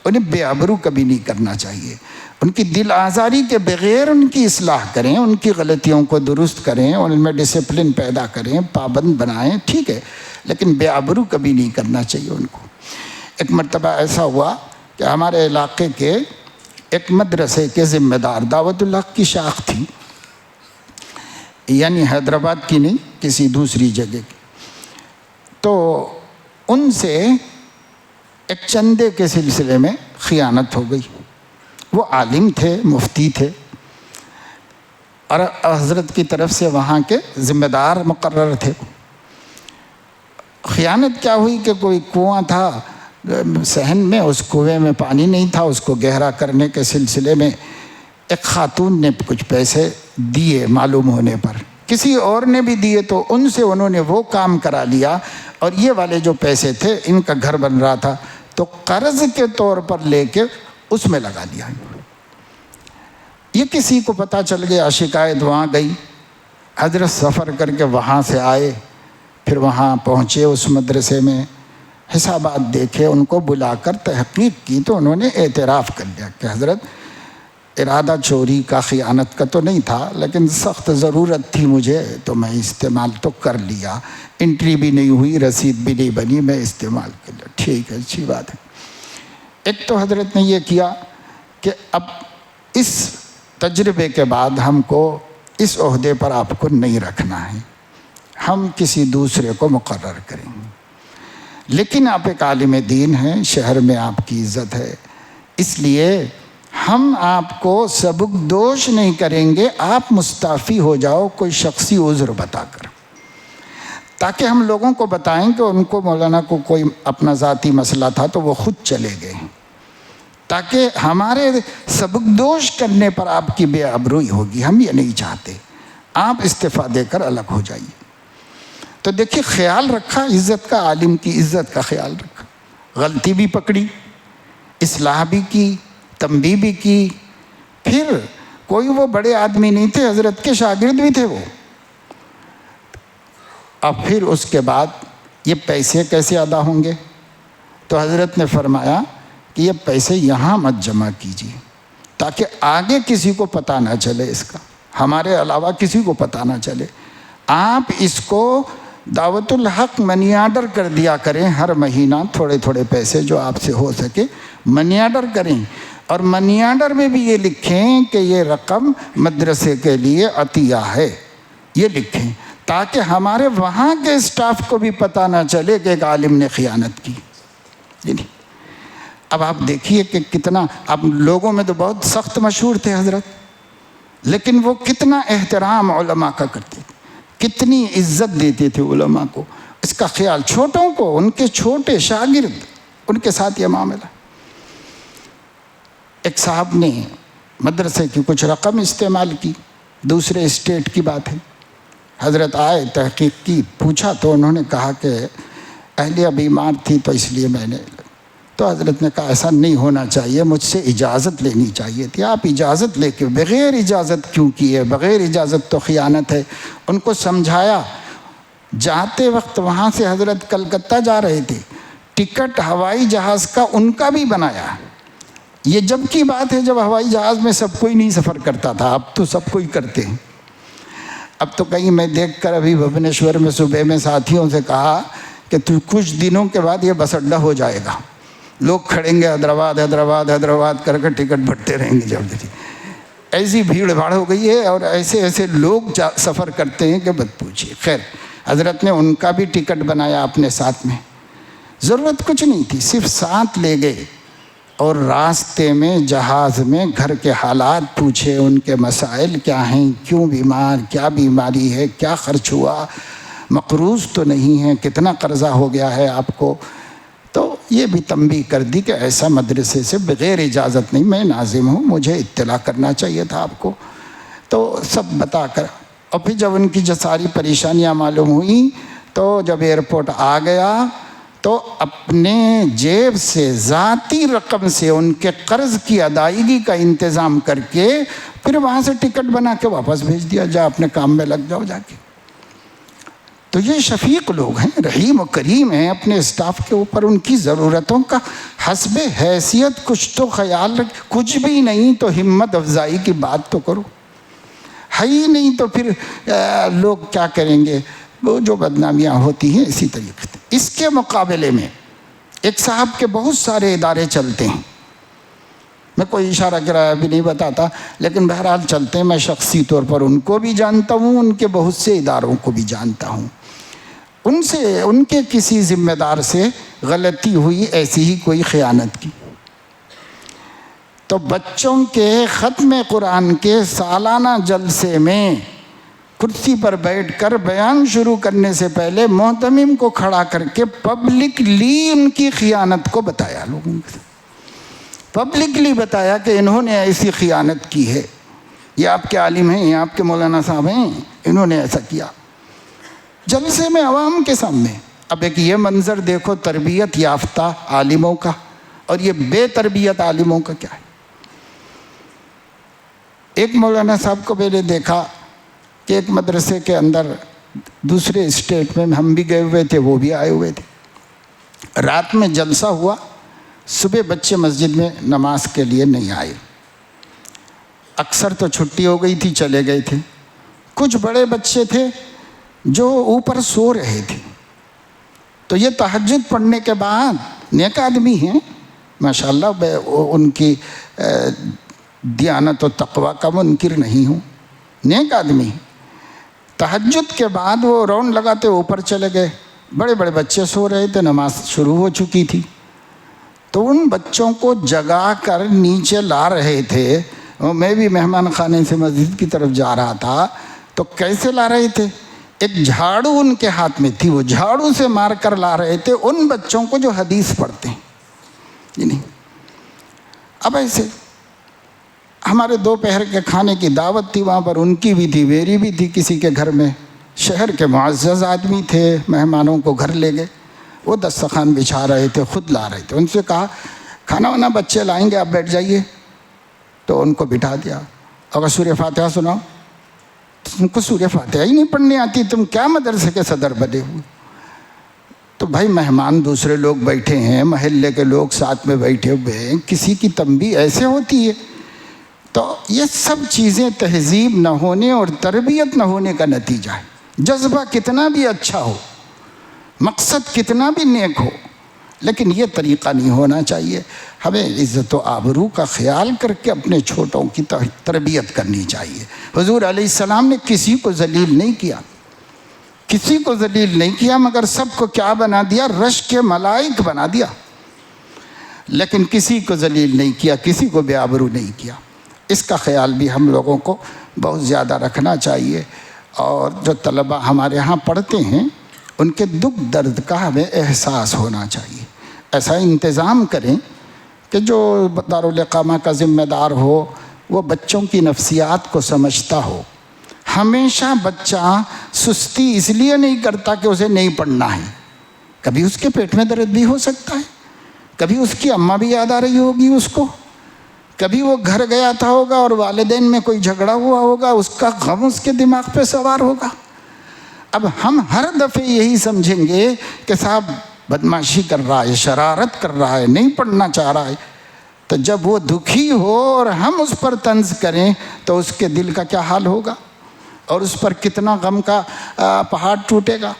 Speaker 2: انہیں بے آبرو کبھی نہیں کرنا چاہیے، ان کی دل آزاری کے بغیر ان کی اصلاح کریں، ان کی غلطیوں کو درست کریں، ان میں ڈسپلن پیدا کریں، پابند بنائیں، ٹھیک ہے، لیکن بے آبرو کبھی نہیں کرنا چاہیے ان کو۔ ایک مرتبہ ایسا ہوا کہ ہمارے علاقے کے ایک مدرسے کے ذمہ دار دعوت الحق کی شاخ تھی، یعنی حیدرآباد کی نہیں، کسی دوسری جگہ کی، تو ان سے ایک چندے کے سلسلے میں خیانت ہو گئی۔ وہ عالم تھے، مفتی تھے، اور حضرت کی طرف سے وہاں کے ذمہ دار مقرر تھے۔ خیانت کیا ہوئی کہ کوئی کنواں تھا صحن میں، اس کنویں میں پانی نہیں تھا، اس کو گہرا کرنے کے سلسلے میں ایک خاتون نے کچھ پیسے دیے معلوم ہونے پر، کسی اور نے بھی دیے، تو ان سے انہوں نے وہ کام کرا لیا، اور یہ والے جو پیسے تھے ان کا گھر بن رہا تھا تو قرض کے طور پر لے کے اس میں لگا لیا۔ یہ کسی کو پتہ چل گیا، شکایت وہاں گئی، حضرت سفر کر کے وہاں سے آئے، پھر وہاں پہنچے اس مدرسے میں، حسابات دیکھے، ان کو بلا کر تحقیق کی تو انہوں نے اعتراف کر لیا کہ حضرت ارادہ چوری کا، خیانت کا تو نہیں تھا، لیکن سخت ضرورت تھی مجھے تو میں استعمال تو کر لیا، انٹری بھی نہیں ہوئی، رسید بھی نہیں بنی، میں استعمال کر لیا، ٹھیک ہے، اچھی بات ہے۔ ایک تو حضرت نے یہ کیا کہ اب اس تجربے کے بعد ہم کو اس عہدے پر آپ کو نہیں رکھنا ہے، ہم کسی دوسرے کو مقرر کریں گے، لیکن آپ ایک عالم دین ہیں، شہر میں آپ کی عزت ہے، اس لیے ہم آپ کو سبک دوش نہیں کریں گے، آپ مستعفی ہو جاؤ کوئی شخصی عذر بتا کر، تاکہ ہم لوگوں کو بتائیں کہ ان کو مولانا کو کوئی اپنا ذاتی مسئلہ تھا تو وہ خود چلے گئے، تاکہ ہمارے سبک دوش کرنے پر آپ کی بے آبروئی ہوگی، ہم یہ نہیں چاہتے، آپ استعفیٰ دے کر الگ ہو جائیے۔ تو دیکھیے خیال رکھا، عزت کا، عالم کی عزت کا خیال رکھا، غلطی بھی پکڑی، اصلاح بھی کی، تنبیہ بھی کی، پھر کوئی وہ بڑے آدمی نہیں تھے، حضرت کے شاگرد بھی تھے وہ۔ اب پھر اس کے بعد یہ پیسے کیسے ادا ہوں گے؟ تو حضرت نے فرمایا کہ یہ پیسے یہاں مت جمع کیجیے تاکہ آگے کسی کو پتہ نہ چلے، اس کا ہمارے علاوہ کسی کو پتہ نہ چلے، آپ اس کو دعوت الحق منی آرڈر کر دیا کریں، ہر مہینہ تھوڑے تھوڑے پیسے جو آپ سے ہو سکے منی آرڈر کریں، اور منی آرڈر میں بھی یہ لکھیں کہ یہ رقم مدرسے کے لیے عطیہ ہے، یہ لکھیں تاکہ ہمارے وہاں کے اسٹاف کو بھی پتہ نہ چلے کہ ایک عالم نے خیانت کی۔ اب آپ دیکھیے کہ کتنا، اب لوگوں میں تو بہت سخت مشہور تھے حضرت، لیکن وہ کتنا احترام علماء کا کرتے تھے، کتنی عزت دیتے تھے علماء کو، اس کا خیال چھوٹوں کو، ان کے چھوٹے شاگرد، ان کے ساتھ یہ معاملہ۔ ایک صاحب نے مدرسے کی کچھ رقم استعمال کی، دوسرے اسٹیٹ کی بات ہے، حضرت آئے، تحقیق کی، پوچھا تو انہوں نے کہا کہ اہلیہ بیمار تھی تو اس لیے میں نے، تو حضرت نے کہا ایسا نہیں ہونا چاہیے، مجھ سے اجازت لینی چاہیے تھی، آپ اجازت لے کے بغیر اجازت کیوں کی ہے؟ بغیر اجازت تو خیانت ہے۔ ان کو سمجھایا، جاتے وقت وہاں سے حضرت کلکتہ جا رہے تھے، ٹکٹ ہوائی جہاز کا ان کا بھی بنایا۔ یہ جب کی بات ہے جب ہوائی جہاز میں سب کوئی نہیں سفر کرتا تھا، اب تو سب کوئی کرتے ہیں۔ اب تو کہیں میں دیکھ کر ابھی بھوونیشور میں صبح میں ساتھیوں سے کہا کہ تو کچھ دنوں کے بعد یہ بس اڈا ہو جائے گا، لوگ کھڑیں گے حیدرآباد حیدرآباد حیدرآباد کر کے ٹکٹ بھرتے رہیں گے جلدی۔ ایسی بھیڑ بھاڑ ہو گئی ہے اور ایسے ایسے لوگ سفر کرتے ہیں کہ مت پوچھیے۔ خیر، حضرت نے ان کا بھی ٹکٹ بنایا اپنے ساتھ میں، ضرورت کچھ نہیں تھی، صرف ساتھ لے گئے اور راستے میں جہاز میں گھر کے حالات پوچھے، ان کے مسائل کیا ہیں، کیوں بیمار، کیا بیماری ہے، کیا خرچ ہوا، مقروض تو نہیں ہے، کتنا قرضہ ہو گیا ہے آپ کو۔ تو یہ بھی تنبیہ کر دی کہ ایسا مدرسے سے بغیر اجازت نہیں، میں ناظم ہوں، مجھے اطلاع کرنا چاہیے تھا آپ کو۔ تو سب بتا کر، اور پھر جب ان کی جو ساری پریشانیاں معلوم ہوئیں تو جب ایئرپورٹ آ گیا تو اپنے جیب سے ذاتی رقم سے ان کے قرض کی ادائیگی کا انتظام کر کے پھر وہاں سے ٹکٹ بنا کے واپس بھیج دیا، جا اپنے کام میں لگ جاؤ جا کے۔ تو یہ شفیق لوگ ہیں، رحیم و کریم ہیں اپنے اسٹاف کے اوپر، ان کی ضرورتوں کا حسب حیثیت کچھ تو خیال رکھ، کچھ بھی نہیں تو ہمت افزائی کی بات تو کرو، ہے ہی نہیں تو پھر لوگ کیا کریں گے، وہ جو بدنامیاں ہوتی ہیں اسی طریقے سے۔ اس کے مقابلے میں ایک صاحب کے بہت سارے ادارے چلتے ہیں، میں کوئی اشارہ کرایہ بھی نہیں بتاتا، لیکن بہرحال چلتے ہیں، میں شخصی طور پر ان کو بھی جانتا ہوں، ان کے بہت سے اداروں کو بھی جانتا ہوں۔ ان کے کسی ذمہ دار سے غلطی ہوئی، ایسی ہی کوئی خیانت کی، تو بچوں کے ختم قرآن کے سالانہ جلسے میں کرسی پر بیٹھ کر بیان شروع کرنے سے پہلے محتمم کو کھڑا کر کے پبلکلی ان کی خیانت کو بتایا، لوگوں کو پبلکلی بتایا کہ انہوں نے ایسی خیانت کی ہے، یہ آپ کے عالم ہیں، یہ آپ کے مولانا صاحب ہیں، انہوں نے ایسا کیا جلسے میں عوام کے سامنے۔ اب ایک یہ منظر دیکھو تربیت یافتہ عالموں کا، اور یہ بے تربیت عالموں کا کیا ہے۔ ایک مولانا صاحب کو میں نے دیکھا کہ ایک مدرسے کے اندر دوسرے اسٹیٹ میں ہم بھی گئے ہوئے تھے، وہ بھی آئے ہوئے تھے، رات میں جلسہ ہوا، صبح بچے مسجد میں نماز کے لیے نہیں آئے، اکثر تو چھٹی ہو گئی تھی چلے گئے تھے، کچھ بڑے بچے تھے جو اوپر سو رہے تھے، تو یہ تہجد پڑھنے کے بعد نیک آدمی ہیں ماشاءاللہ، ان کی دیانت و تقوی کا منکر نہیں ہوں، نیک آدمی، تہجد کے بعد وہ راؤنڈ لگاتے اوپر چلے گئے، بڑے بڑے بچے سو رہے تھے، نماز شروع ہو چکی تھی، تو ان بچوں کو جگا کر نیچے لا رہے تھے، میں بھی مہمان خانے سے مسجد کی طرف جا رہا تھا، تو کیسے لا رہے تھے، ایک جھاڑو ان کے ہاتھ میں تھی، وہ جھاڑو سے مار کر لا رہے تھے ان بچوں کو جو حدیث پڑھتے ہیں، نہیں۔ اب ایسے ہمارے دوپہر کے کھانے کی دعوت تھی وہاں پر، ان کی بھی تھی، میری بھی تھی، کسی کے گھر میں، شہر کے معزز آدمی تھے، مہمانوں کو گھر لے گئے، وہ دسترخوان بچھا رہے تھے، خود لا رہے تھے، ان سے کہا کھانا وانا بچے لائیں گے، آپ بیٹھ جائیے، تو ان کو بٹھا دیا، اگر سورہ فاتحہ سناؤ، تم کو سورہ فاتحہ ہی نہیں پڑھنے آتی، تم کیا مدرسے کے صدر بنے ہوئے۔ تو بھائی مہمان دوسرے لوگ بیٹھے ہیں، محلے کے لوگ ساتھ میں بیٹھے ہوئے ہیں، کسی کی تنبیہ ایسے ہوتی ہے۔ تو یہ سب چیزیں تہذیب نہ ہونے اور تربیت نہ ہونے کا نتیجہ ہے۔ جذبہ کتنا بھی اچھا ہو، مقصد کتنا بھی نیک ہو، لیکن یہ طریقہ نہیں ہونا چاہیے۔ ہمیں عزت و آبرو کا خیال کر کے اپنے چھوٹوں کی تربیت کرنی چاہیے۔ حضور علیہ السلام نے کسی کو ذلیل نہیں کیا، کسی کو ذلیل نہیں کیا، مگر سب کو کیا بنا دیا، رش کے ملائک بنا دیا، لیکن کسی کو ذلیل نہیں کیا، کسی کو بے آبرو نہیں کیا۔ اس کا خیال بھی ہم لوگوں کو بہت زیادہ رکھنا چاہیے۔ اور جو طلبہ ہمارے ہاں پڑھتے ہیں ان کے دکھ درد کا ہمیں احساس ہونا چاہیے. ایسا انتظام کریں کہ جو دارالاقامہ کا ذمہ دار ہو وہ بچوں کی نفسیات کو سمجھتا ہو. ہمیشہ بچہ سستی اس لیے نہیں کرتا کہ اسے نہیں پڑھنا ہے. کبھی اس کے پیٹ میں درد بھی ہو سکتا ہے, کبھی اس کی اماں بھی یاد آ رہی ہوگی اس کو, کبھی وہ گھر گیا تھا ہوگا اور والدین میں کوئی جھگڑا ہوا ہوگا, اس کا غم اس کے دماغ پہ سوار ہوگا. اب ہم ہر دفعہ یہی سمجھیں گے کہ صاحب بدمعاشی کر رہا ہے, شرارت کر رہا ہے, نہیں پڑھنا چاہ رہا ہے, تو جب وہ دکھی ہو اور ہم اس پر طنز کریں تو اس کے دل کا کیا حال ہوگا اور اس پر کتنا غم کا پہاڑ ٹوٹے گا.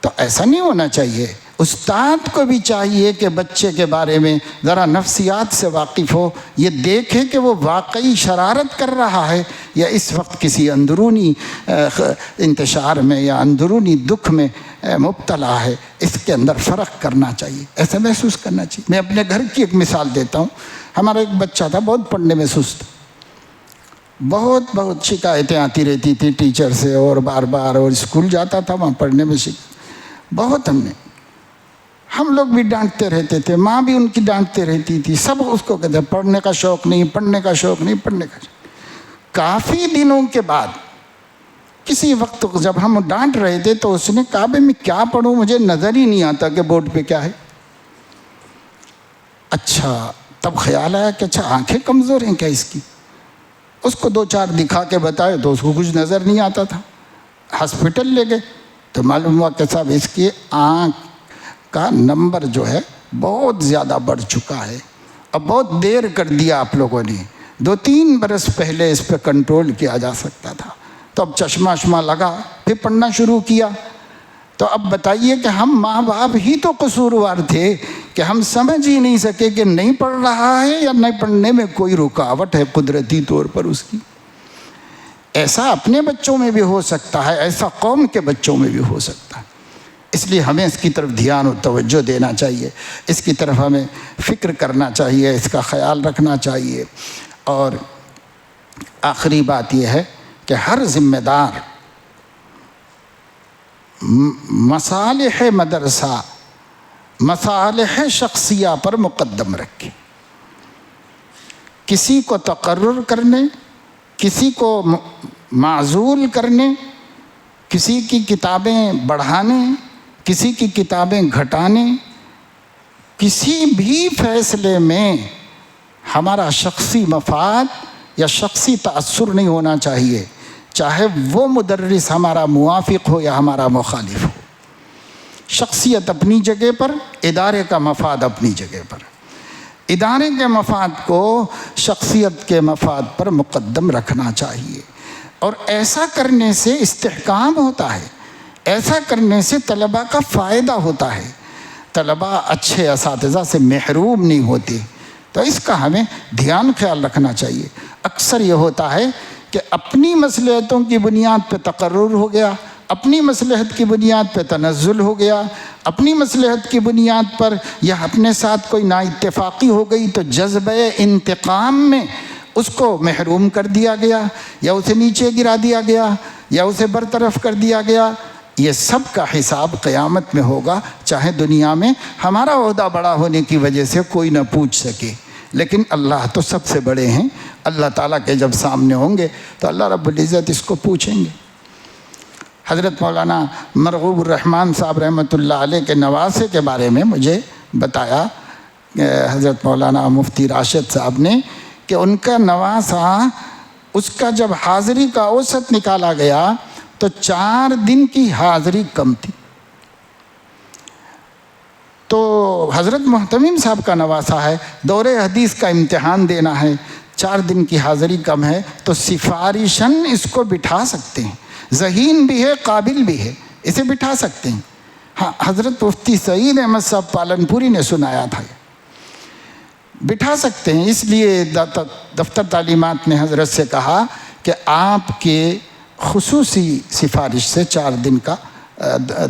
Speaker 2: تو ایسا نہیں ہونا چاہیے. استاد کو بھی چاہیے کہ بچے کے بارے میں ذرا نفسیات سے واقف ہو, یہ دیکھے کہ وہ واقعی شرارت کر رہا ہے یا اس وقت کسی اندرونی انتشار میں یا اندرونی دکھ میں مبتلا ہے. اس کے اندر فرق کرنا چاہیے, ایسا محسوس کرنا چاہیے. میں اپنے گھر کی ایک مثال دیتا ہوں. ہمارا ایک بچہ تھا بہت پڑھنے میں سست, بہت شکایتیں آتی رہتی تھی ٹیچر سے, اور بار بار, اور اسکول جاتا تھا وہاں پڑھنے میں بہت ہم لوگ بھی ڈانٹتے رہتے تھے, ماں بھی ان کی ڈانٹتے رہتی تھی, سب اس کو کہتے پڑھنے کا شوق نہیں, پڑھنے کا شوق نہیں, پڑھنے کا شوق. کافی دنوں کے بعد کسی وقت جب ہم ڈانٹ رہے تھے تو اس نے کہا بھائی میں کیا پڑھوں, مجھے نظر ہی نہیں آتا کہ بورڈ پہ کیا ہے. اچھا, تب خیال آیا کہ اچھا آنکھیں کمزور ہیں کیا اس کی. اس کو 2-4 دکھا کے بتائے تو اس کو کچھ نظر نہیں آتا تھا. ہاسپٹل لے گئے تو معلوم ہوا کہ صاحب اس کی آنکھ کا نمبر جو ہے بہت زیادہ بڑھ چکا ہے. اب بہت دیر کر دیا آپ لوگوں نے, 2-3 برس پہلے اس پہ کنٹرول کیا جا سکتا تھا. تو اب چشمہ لگا, پھر پڑھنا شروع کیا. تو اب بتائیے کہ ہم ماں باپ ہی تو قصوروار تھے کہ ہم سمجھ ہی نہیں سکے کہ نہیں پڑھ رہا ہے یا نہیں پڑھنے میں کوئی رکاوٹ ہے قدرتی طور پر اس کی. ایسا اپنے بچوں میں بھی ہو سکتا ہے, ایسا قوم کے بچوں میں بھی ہو سکتا ہے. اس لیے ہمیں اس کی طرف دھیان و توجہ دینا چاہیے, اس کی طرف ہمیں فکر کرنا چاہیے, اس کا خیال رکھنا چاہیے. اور آخری بات یہ ہے کہ ہر ذمہ دار مصالح مدرسہ, مصالح شخصیہ پر مقدم رکھے. کسی کو تقرر کرنے, کسی کو معزول کرنے, کسی کی کتابیں بڑھانے, کسی کی کتابیں گھٹانے, کسی بھی فیصلے میں ہمارا شخصی مفاد یا شخصی تأثر نہیں ہونا چاہیے, چاہے وہ مدرس ہمارا موافق ہو یا ہمارا مخالف ہو. شخصیت اپنی جگہ پر, ادارے کا مفاد اپنی جگہ پر. ادارے کے مفاد کو شخصیت کے مفاد پر مقدم رکھنا چاہیے. اور ایسا کرنے سے استحکام ہوتا ہے, ایسا کرنے سے طلباء کا فائدہ ہوتا ہے, طلباء اچھے اساتذہ سے محروم نہیں ہوتے. تو اس کا ہمیں دھیان خیال رکھنا چاہیے. اکثر یہ ہوتا ہے کہ اپنی مصلحتوں کی بنیاد پہ تقرر ہو گیا, اپنی مصلحت کی بنیاد پہ تنزل ہو گیا, اپنی مصلحت کی بنیاد پر یا اپنے ساتھ کوئی نااتفاقی ہو گئی تو جذبہ انتقام میں اس کو محروم کر دیا گیا, یا اسے نیچے گرا دیا گیا, یا اسے برطرف کر دیا گیا. یہ سب کا حساب قیامت میں ہوگا, چاہے دنیا میں ہمارا عہدہ بڑا ہونے کی وجہ سے کوئی نہ پوچھ سکے, لیکن اللہ تو سب سے بڑے ہیں. اللہ تعالیٰ کے جب سامنے ہوں گے تو اللہ رب العزت اس کو پوچھیں گے. حضرت مولانا مرغوب الرحمن صاحب رحمۃ اللہ علیہ کے نواسے کے بارے میں مجھے بتایا حضرت مولانا مفتی راشد صاحب نے کہ ان کا نواسہ, اس کا جب حاضری کا اوسط نکالا گیا تو 4 دن کی حاضری کم تھی. تو حضرت محتمیم صاحب کا نواسہ ہے, دور حدیث کا امتحان دینا ہے, 4 دن کی حاضری کم ہے, تو سفارشاً اس کو بٹھا سکتے ہیں. ذہین بھی ہے, قابل بھی ہے, اسے بٹھا سکتے ہیں. ہاں, حضرت مفتی سعید احمد صاحب پالنپوری نے سنایا تھا, بٹھا سکتے ہیں. اس لیے دفتر تعلیمات نے حضرت سے کہا کہ آپ کے خصوصی سفارش سے 4 دن کا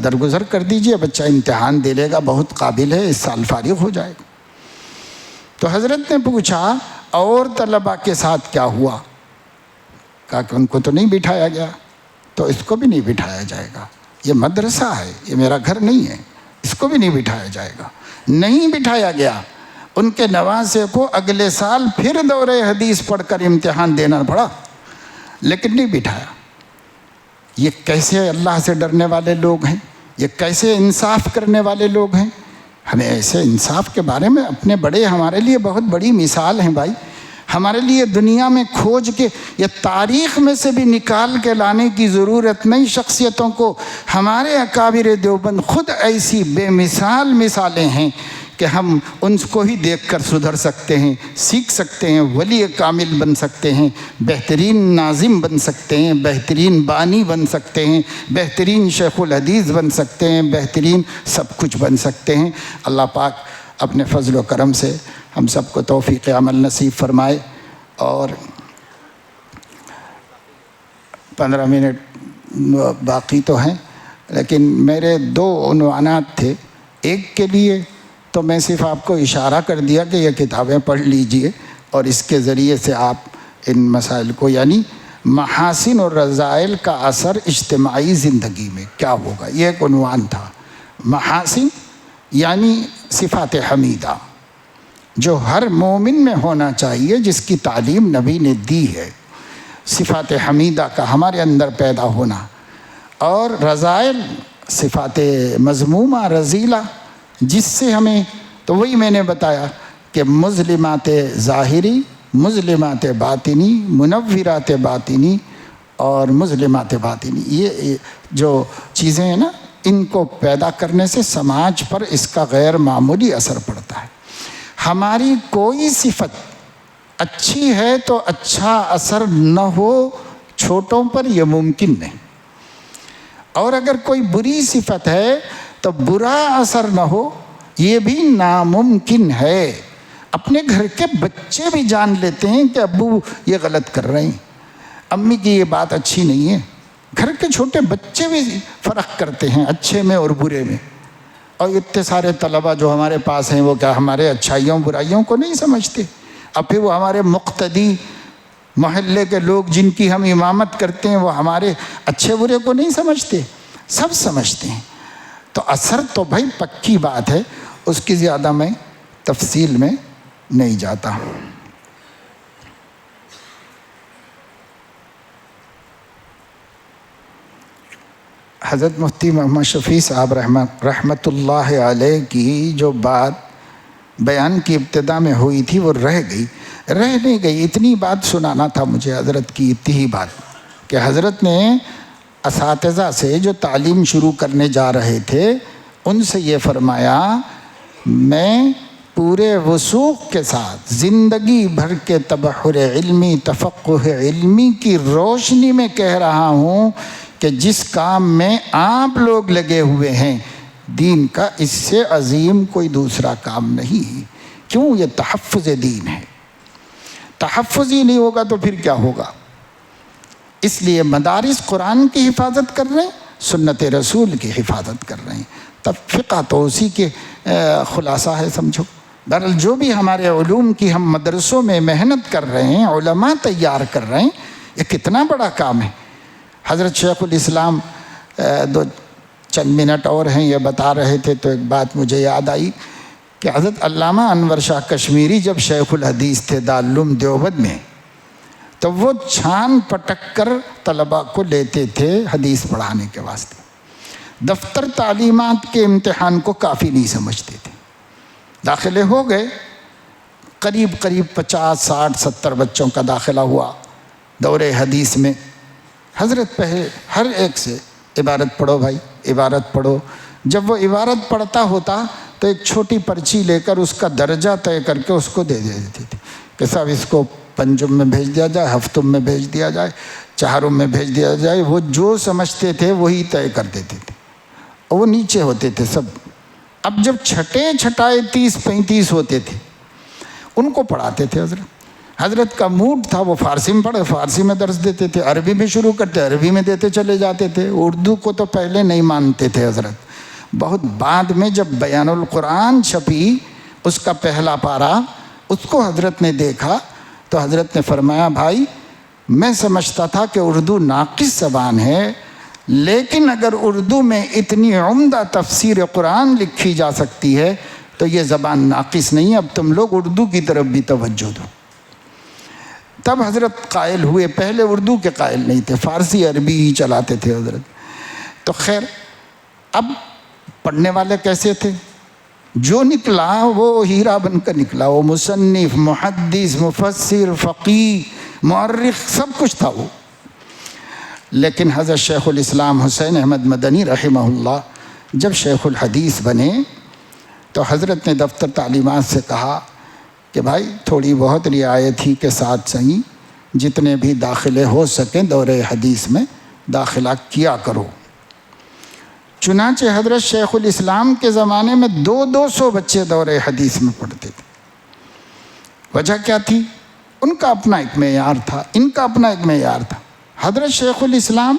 Speaker 2: درگزر کر دیجئے, بچہ امتحان دے لے گا, بہت قابل ہے, اس سال فارغ ہو جائے گا. تو حضرت نے پوچھا اور طلباء کے ساتھ کیا ہوا؟ کہا کہ ان کو تو نہیں بٹھایا گیا, تو اس کو بھی نہیں بٹھایا جائے گا. یہ مدرسہ ہے، یہ میرا گھر نہیں ہے، اس کو بھی نہیں بٹھایا جائے گا۔ نہیں بٹھایا گیا۔ ان کے نواسے کو اگلے سال پھر دورہ حدیث پڑھ کر امتحان دینا پڑا، لیکن نہیں بٹھایا۔ یہ کیسے اللہ سے ڈرنے والے لوگ ہیں، یہ کیسے انصاف کرنے والے لوگ ہیں۔ ہمیں ایسے انصاف کے بارے میں اپنے بڑے ہمارے لیے بہت بڑی مثال ہیں بھائی۔ ہمارے لیے دنیا میں کھوج کے یا تاریخ میں سے بھی نکال کے لانے کی ضرورت نہیں شخصیتوں کو۔ ہمارے اکابر دیوبند خود ایسی بے مثال مثالیں ہیں کہ ہم ان کو ہی دیکھ کر سدھر سکتے ہیں، سیکھ سکتے ہیں، ولی کامل بن سکتے ہیں، بہترین ناظم بن سکتے ہیں، بہترین بانی بن سکتے ہیں، بہترین شیخ الحدیث بن سکتے ہیں، بہترین سب کچھ بن سکتے ہیں۔ اللہ پاک اپنے فضل و کرم سے ہم سب کو توفیق عمل نصیب فرمائے۔ اور 15 منٹ باقی تو ہیں، لیکن میرے 2 عنوانات تھے۔ ایک کے لیے تو میں صرف آپ کو اشارہ کر دیا کہ یہ کتابیں پڑھ لیجئے اور اس کے ذریعے سے آپ ان مسائل کو، یعنی محاسن اور رذائل کا اثر اجتماعی زندگی میں کیا ہوگا، یہ ایک عنوان تھا۔ محاسن یعنی صفات حمیدہ جو ہر مومن میں ہونا چاہیے، جس کی تعلیم نبی نے دی ہے، صفات حمیدہ کا ہمارے اندر پیدا ہونا، اور رذائل صفات مذمومہ رذیلہ جس سے ہمیں، تو وہی میں نے بتایا کہ مظلمات ظاہری، مظلمات باطنی، منورات باطنی اور مظلمات باطنی، یہ جو چیزیں ہیں نا، ان کو پیدا کرنے سے سماج پر اس کا غیر معمولی اثر پڑتا ہے۔ ہماری کوئی صفت اچھی ہے تو اچھا اثر نہ ہو چھوٹوں پر، یہ ممکن نہیں، اور اگر کوئی بری صفت ہے تو برا اثر نہ ہو، یہ بھی ناممکن ہے۔ اپنے گھر کے بچے بھی جان لیتے ہیں کہ ابو یہ غلط کر رہے ہیں، امی کی یہ بات اچھی نہیں ہے۔ گھر کے چھوٹے بچے بھی فرق کرتے ہیں اچھے میں اور برے میں۔ اور اتنے سارے طلبہ جو ہمارے پاس ہیں، وہ کیا ہمارے اچھائیوں برائیوں کو نہیں سمجھتے؟ اب پھر وہ ہمارے مقتدی محلے کے لوگ جن کی ہم امامت کرتے ہیں، وہ ہمارے اچھے برے کو نہیں سمجھتے؟ سب سمجھتے ہیں۔ تو اثر تو بھائی پکی بات ہے، اس کی زیادہ میں تفصیل میں نہیں جاتا۔ حضرت مفتی محمد شفیع صاحب رحمۃ اللہ علیہ کی جو بات بیان کی ابتدا میں ہوئی تھی وہ رہ نہیں گئی۔ اتنی بات سنانا تھا مجھے حضرت کی، اتنی ہی بات کہ حضرت نے اساتذہ سے جو تعلیم شروع کرنے جا رہے تھے ان سے یہ فرمایا، میں پورے وثوق کے ساتھ زندگی بھر کے تبحر علمی، تفقہ علمی کی روشنی میں کہہ رہا ہوں کہ جس کام میں آپ لوگ لگے ہوئے ہیں دین کا، اس سے عظیم کوئی دوسرا کام نہیں۔ کیوں؟ یہ تحفظ دین ہے۔ تحفظ ہی نہیں ہوگا تو پھر کیا ہوگا؟ اس لیے مدارس قرآن کی حفاظت کر رہے ہیں، سنت رسول کی حفاظت کر رہے ہیں۔ تب فقہ تو اسی کے خلاصہ ہے، سمجھو۔ بہرحال جو بھی ہمارے علوم کی ہم مدرسوں میں محنت کر رہے ہیں، علماء تیار کر رہے ہیں، یہ کتنا بڑا کام ہے۔ حضرت شیخ الاسلام چند منٹ اور ہیں، یہ بتا رہے تھے تو ایک بات مجھے یاد آئی کہ حضرت علامہ انور شاہ کشمیری جب شیخ الحدیث تھے دارالعلوم دیوبند میں، تو وہ چھان پٹک کر طلباء کو لیتے تھے حدیث پڑھانے کے واسطے۔ دفتر تعلیمات کے امتحان کو کافی نہیں سمجھتے تھے۔ داخلے ہو گئے، قریب 50 60 70 بچوں کا داخلہ ہوا دورے حدیث میں۔ حضرت پہلے ہر ایک سے عبارت پڑھو بھائی، عبارت پڑھو۔ جب وہ عبارت پڑھتا ہوتا تو ایک چھوٹی پرچی لے کر اس کا درجہ طے کر کے اس کو دے دیتے تھے کہ صاحب اس کو پنجم میں بھیج دیا جائے، ہفتم میں بھیج دیا جائے، چہارم میں بھیج دیا جائے۔ وہ جو سمجھتے تھے وہی طے کر دیتے تھے، اور وہ نیچے ہوتے تھے سب۔ اب جب چھٹے چھٹائے 30 35 ہوتے تھے، ان کو پڑھاتے تھے حضرت کا موڈ تھا وہ فارسی میں پڑھے، فارسی میں درس دیتے تھے، عربی میں شروع کرتے عربی میں دیتے چلے جاتے تھے۔ اردو کو تو پہلے نہیں مانتے تھے حضرت، بہت بعد میں جب بیان القرآن چھپی، اس کا پہلا پارہ اس کو حضرت نے دیکھا تو حضرت نے فرمایا، بھائی میں سمجھتا تھا کہ اردو ناقص زبان ہے، لیکن اگر اردو میں اتنی عمدہ تفسیر قرآن لکھی جا سکتی ہے تو یہ زبان ناقص نہیں ہے، اب تم لوگ اردو کی طرف بھی توجہ دو۔ تب حضرت قائل ہوئے، پہلے اردو کے قائل نہیں تھے، فارسی عربی ہی چلاتے تھے حضرت۔ تو خیر، اب پڑھنے والے کیسے تھے؟ جو نکلا وہ ہیرا بن کر نکلا، وہ مصنف، محدث، مفسر، فقیہ، مؤرخ، سب کچھ تھا وہ۔ لیکن حضرت شیخ الاسلام حسین احمد مدنی رحمہ اللہ جب شیخ الحدیث بنے تو حضرت نے دفتر تعلیمات سے کہا کہ بھائی تھوڑی بہت رعایت ہی کے ساتھ صحیح جتنے بھی داخلے ہو سکیں دورہ حدیث میں داخلہ کیا کرو۔ چنانچہ حضرت شیخ الاسلام کے زمانے میں 200 بچے دورہ حدیث میں پڑھتے تھے۔ وجہ کیا تھی؟ ان کا اپنا ایک معیار تھا، ان کا اپنا ایک معیار تھا۔ حضرت شیخ الاسلام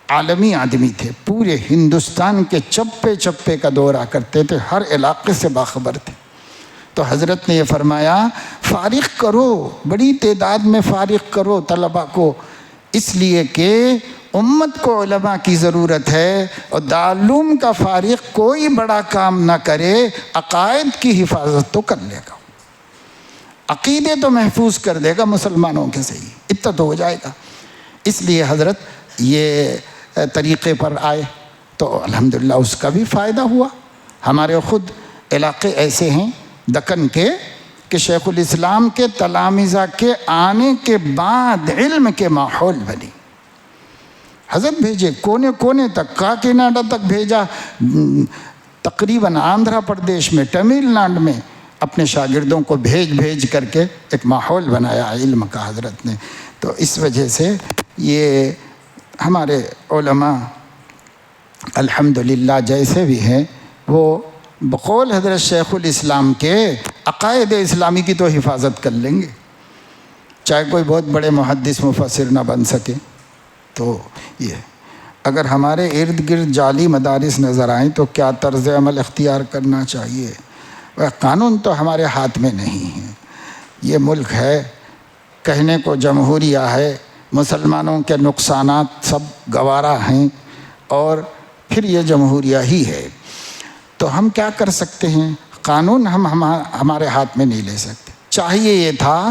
Speaker 2: عالمی آدمی تھے، پورے ہندوستان کے چپے چپے کا دورہ کرتے تھے، ہر علاقے سے باخبر تھے۔ تو حضرت نے یہ فرمایا فارغ کرو، بڑی تعداد میں فارغ کرو طلباء کو، اس لیے کہ امت کو علماء کی ضرورت ہے، اور دارالعلوم کا فارغ کوئی بڑا کام نہ کرے، عقائد کی حفاظت تو کر لے گا، عقیدے تو محفوظ کر دے گا مسلمانوں کے، صحیح اتنا تو ہو جائے گا۔ اس لیے حضرت یہ طریقے پر آئے تو الحمدللہ اس کا بھی فائدہ ہوا۔ ہمارے خود علاقے ایسے ہیں دکن کے کہ شیخ الاسلام کے تلامذہ کے آنے کے بعد علم کے ماحول بنی۔ حضرت بھیجے کونے کونے تک، کاکیناڈا تک بھیجا، تقریباً آندھرا پردیش میں، تمل ناڈو میں اپنے شاگردوں کو بھیج کر کے ایک ماحول بنایا علم کا حضرت نے۔ تو اس وجہ سے یہ ہمارے علماء الحمدللہ جیسے بھی ہیں وہ بقول حضرت شیخ الاسلام کے عقائد اسلامی کی تو حفاظت کر لیں گے، چاہے کوئی بہت بڑے محدث مفسر نہ بن سکے۔ تو یہ اگر ہمارے ارد گرد جعلی مدارس نظر آئیں تو کیا طرز عمل اختیار کرنا چاہیے؟ وہ قانون تو ہمارے ہاتھ میں نہیں ہے، یہ ملک ہے، کہنے کو جمہوریہ ہے، مسلمانوں کے نقصانات سب گوارا ہیں، اور پھر یہ جمہوریہ ہی ہے۔ تو ہم کیا کر سکتے ہیں؟ قانون ہم ہمارے ہاتھ میں نہیں لے سکتے۔ چاہیے یہ تھا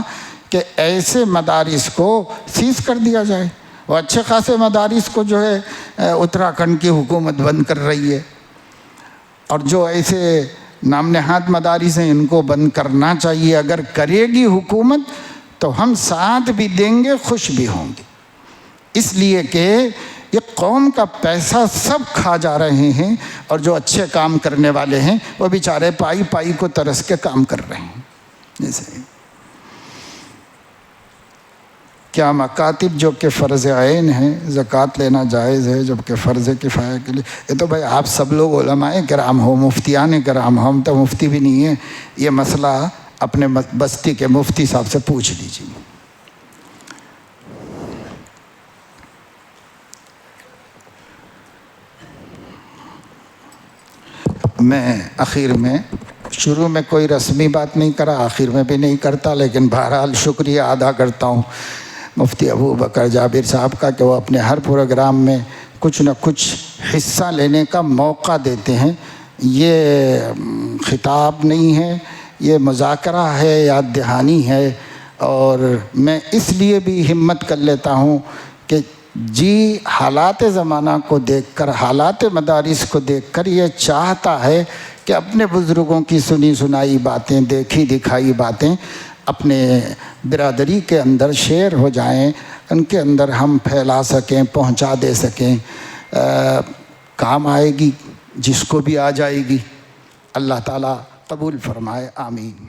Speaker 2: کہ ایسے مدارس کو سیز کر دیا جائے، وہ اچھے خاصے مدارس کو جو ہے اتراکھنڈ کی حکومت بند کر رہی ہے، اور جو ایسے نام نہاد مدارس ہیں ان کو بند کرنا چاہیے۔ اگر کرے گی حکومت تو ہم ساتھ بھی دیں گے، خوش بھی ہوں گے، اس لیے کہ یہ قوم کا پیسہ سب کھا جا رہے ہیں، اور جو اچھے کام کرنے والے ہیں وہ بیچارے پائی پائی کو ترس کے کام کر رہے ہیں۔ جیسے کیا مکاتب جو کہ فرض عین ہیں زکوٰۃ لینا جائز ہے جبکہ فرض کفایہ کے لیے؟ یہ تو بھائی آپ سب لوگ علماء کرام ہو، مفتیان کرام ہو، ہم تو مفتی بھی نہیں ہیں، یہ مسئلہ اپنے بستی کے مفتی صاحب سے پوچھ لیجیے۔ میں آخر میں، شروع میں کوئی رسمی بات نہیں کرا، آخر میں بھی نہیں کرتا، لیکن بہرحال شکریہ ادا کرتا ہوں مفتی ابو بکر جابر صاحب کا کہ وہ اپنے ہر پروگرام میں کچھ نہ کچھ حصہ لینے کا موقع دیتے ہیں۔ یہ خطاب نہیں ہے، یہ مذاکرہ ہے، یاد دہانی ہے، اور میں اس لیے بھی ہمت کر لیتا ہوں کہ جی حالات زمانہ کو دیکھ کر، حالات مدارس کو دیکھ کر یہ چاہتا ہے کہ اپنے بزرگوں کی سنی سنائی باتیں، دیکھی دکھائی باتیں اپنے برادری کے اندر شیئر ہو جائیں، ان کے اندر ہم پھیلا سکیں، پہنچا دے سکیں، کام آئے گی جس کو بھی آ جائے گی۔ اللہ تعالیٰ قبول فرمائے، آمین۔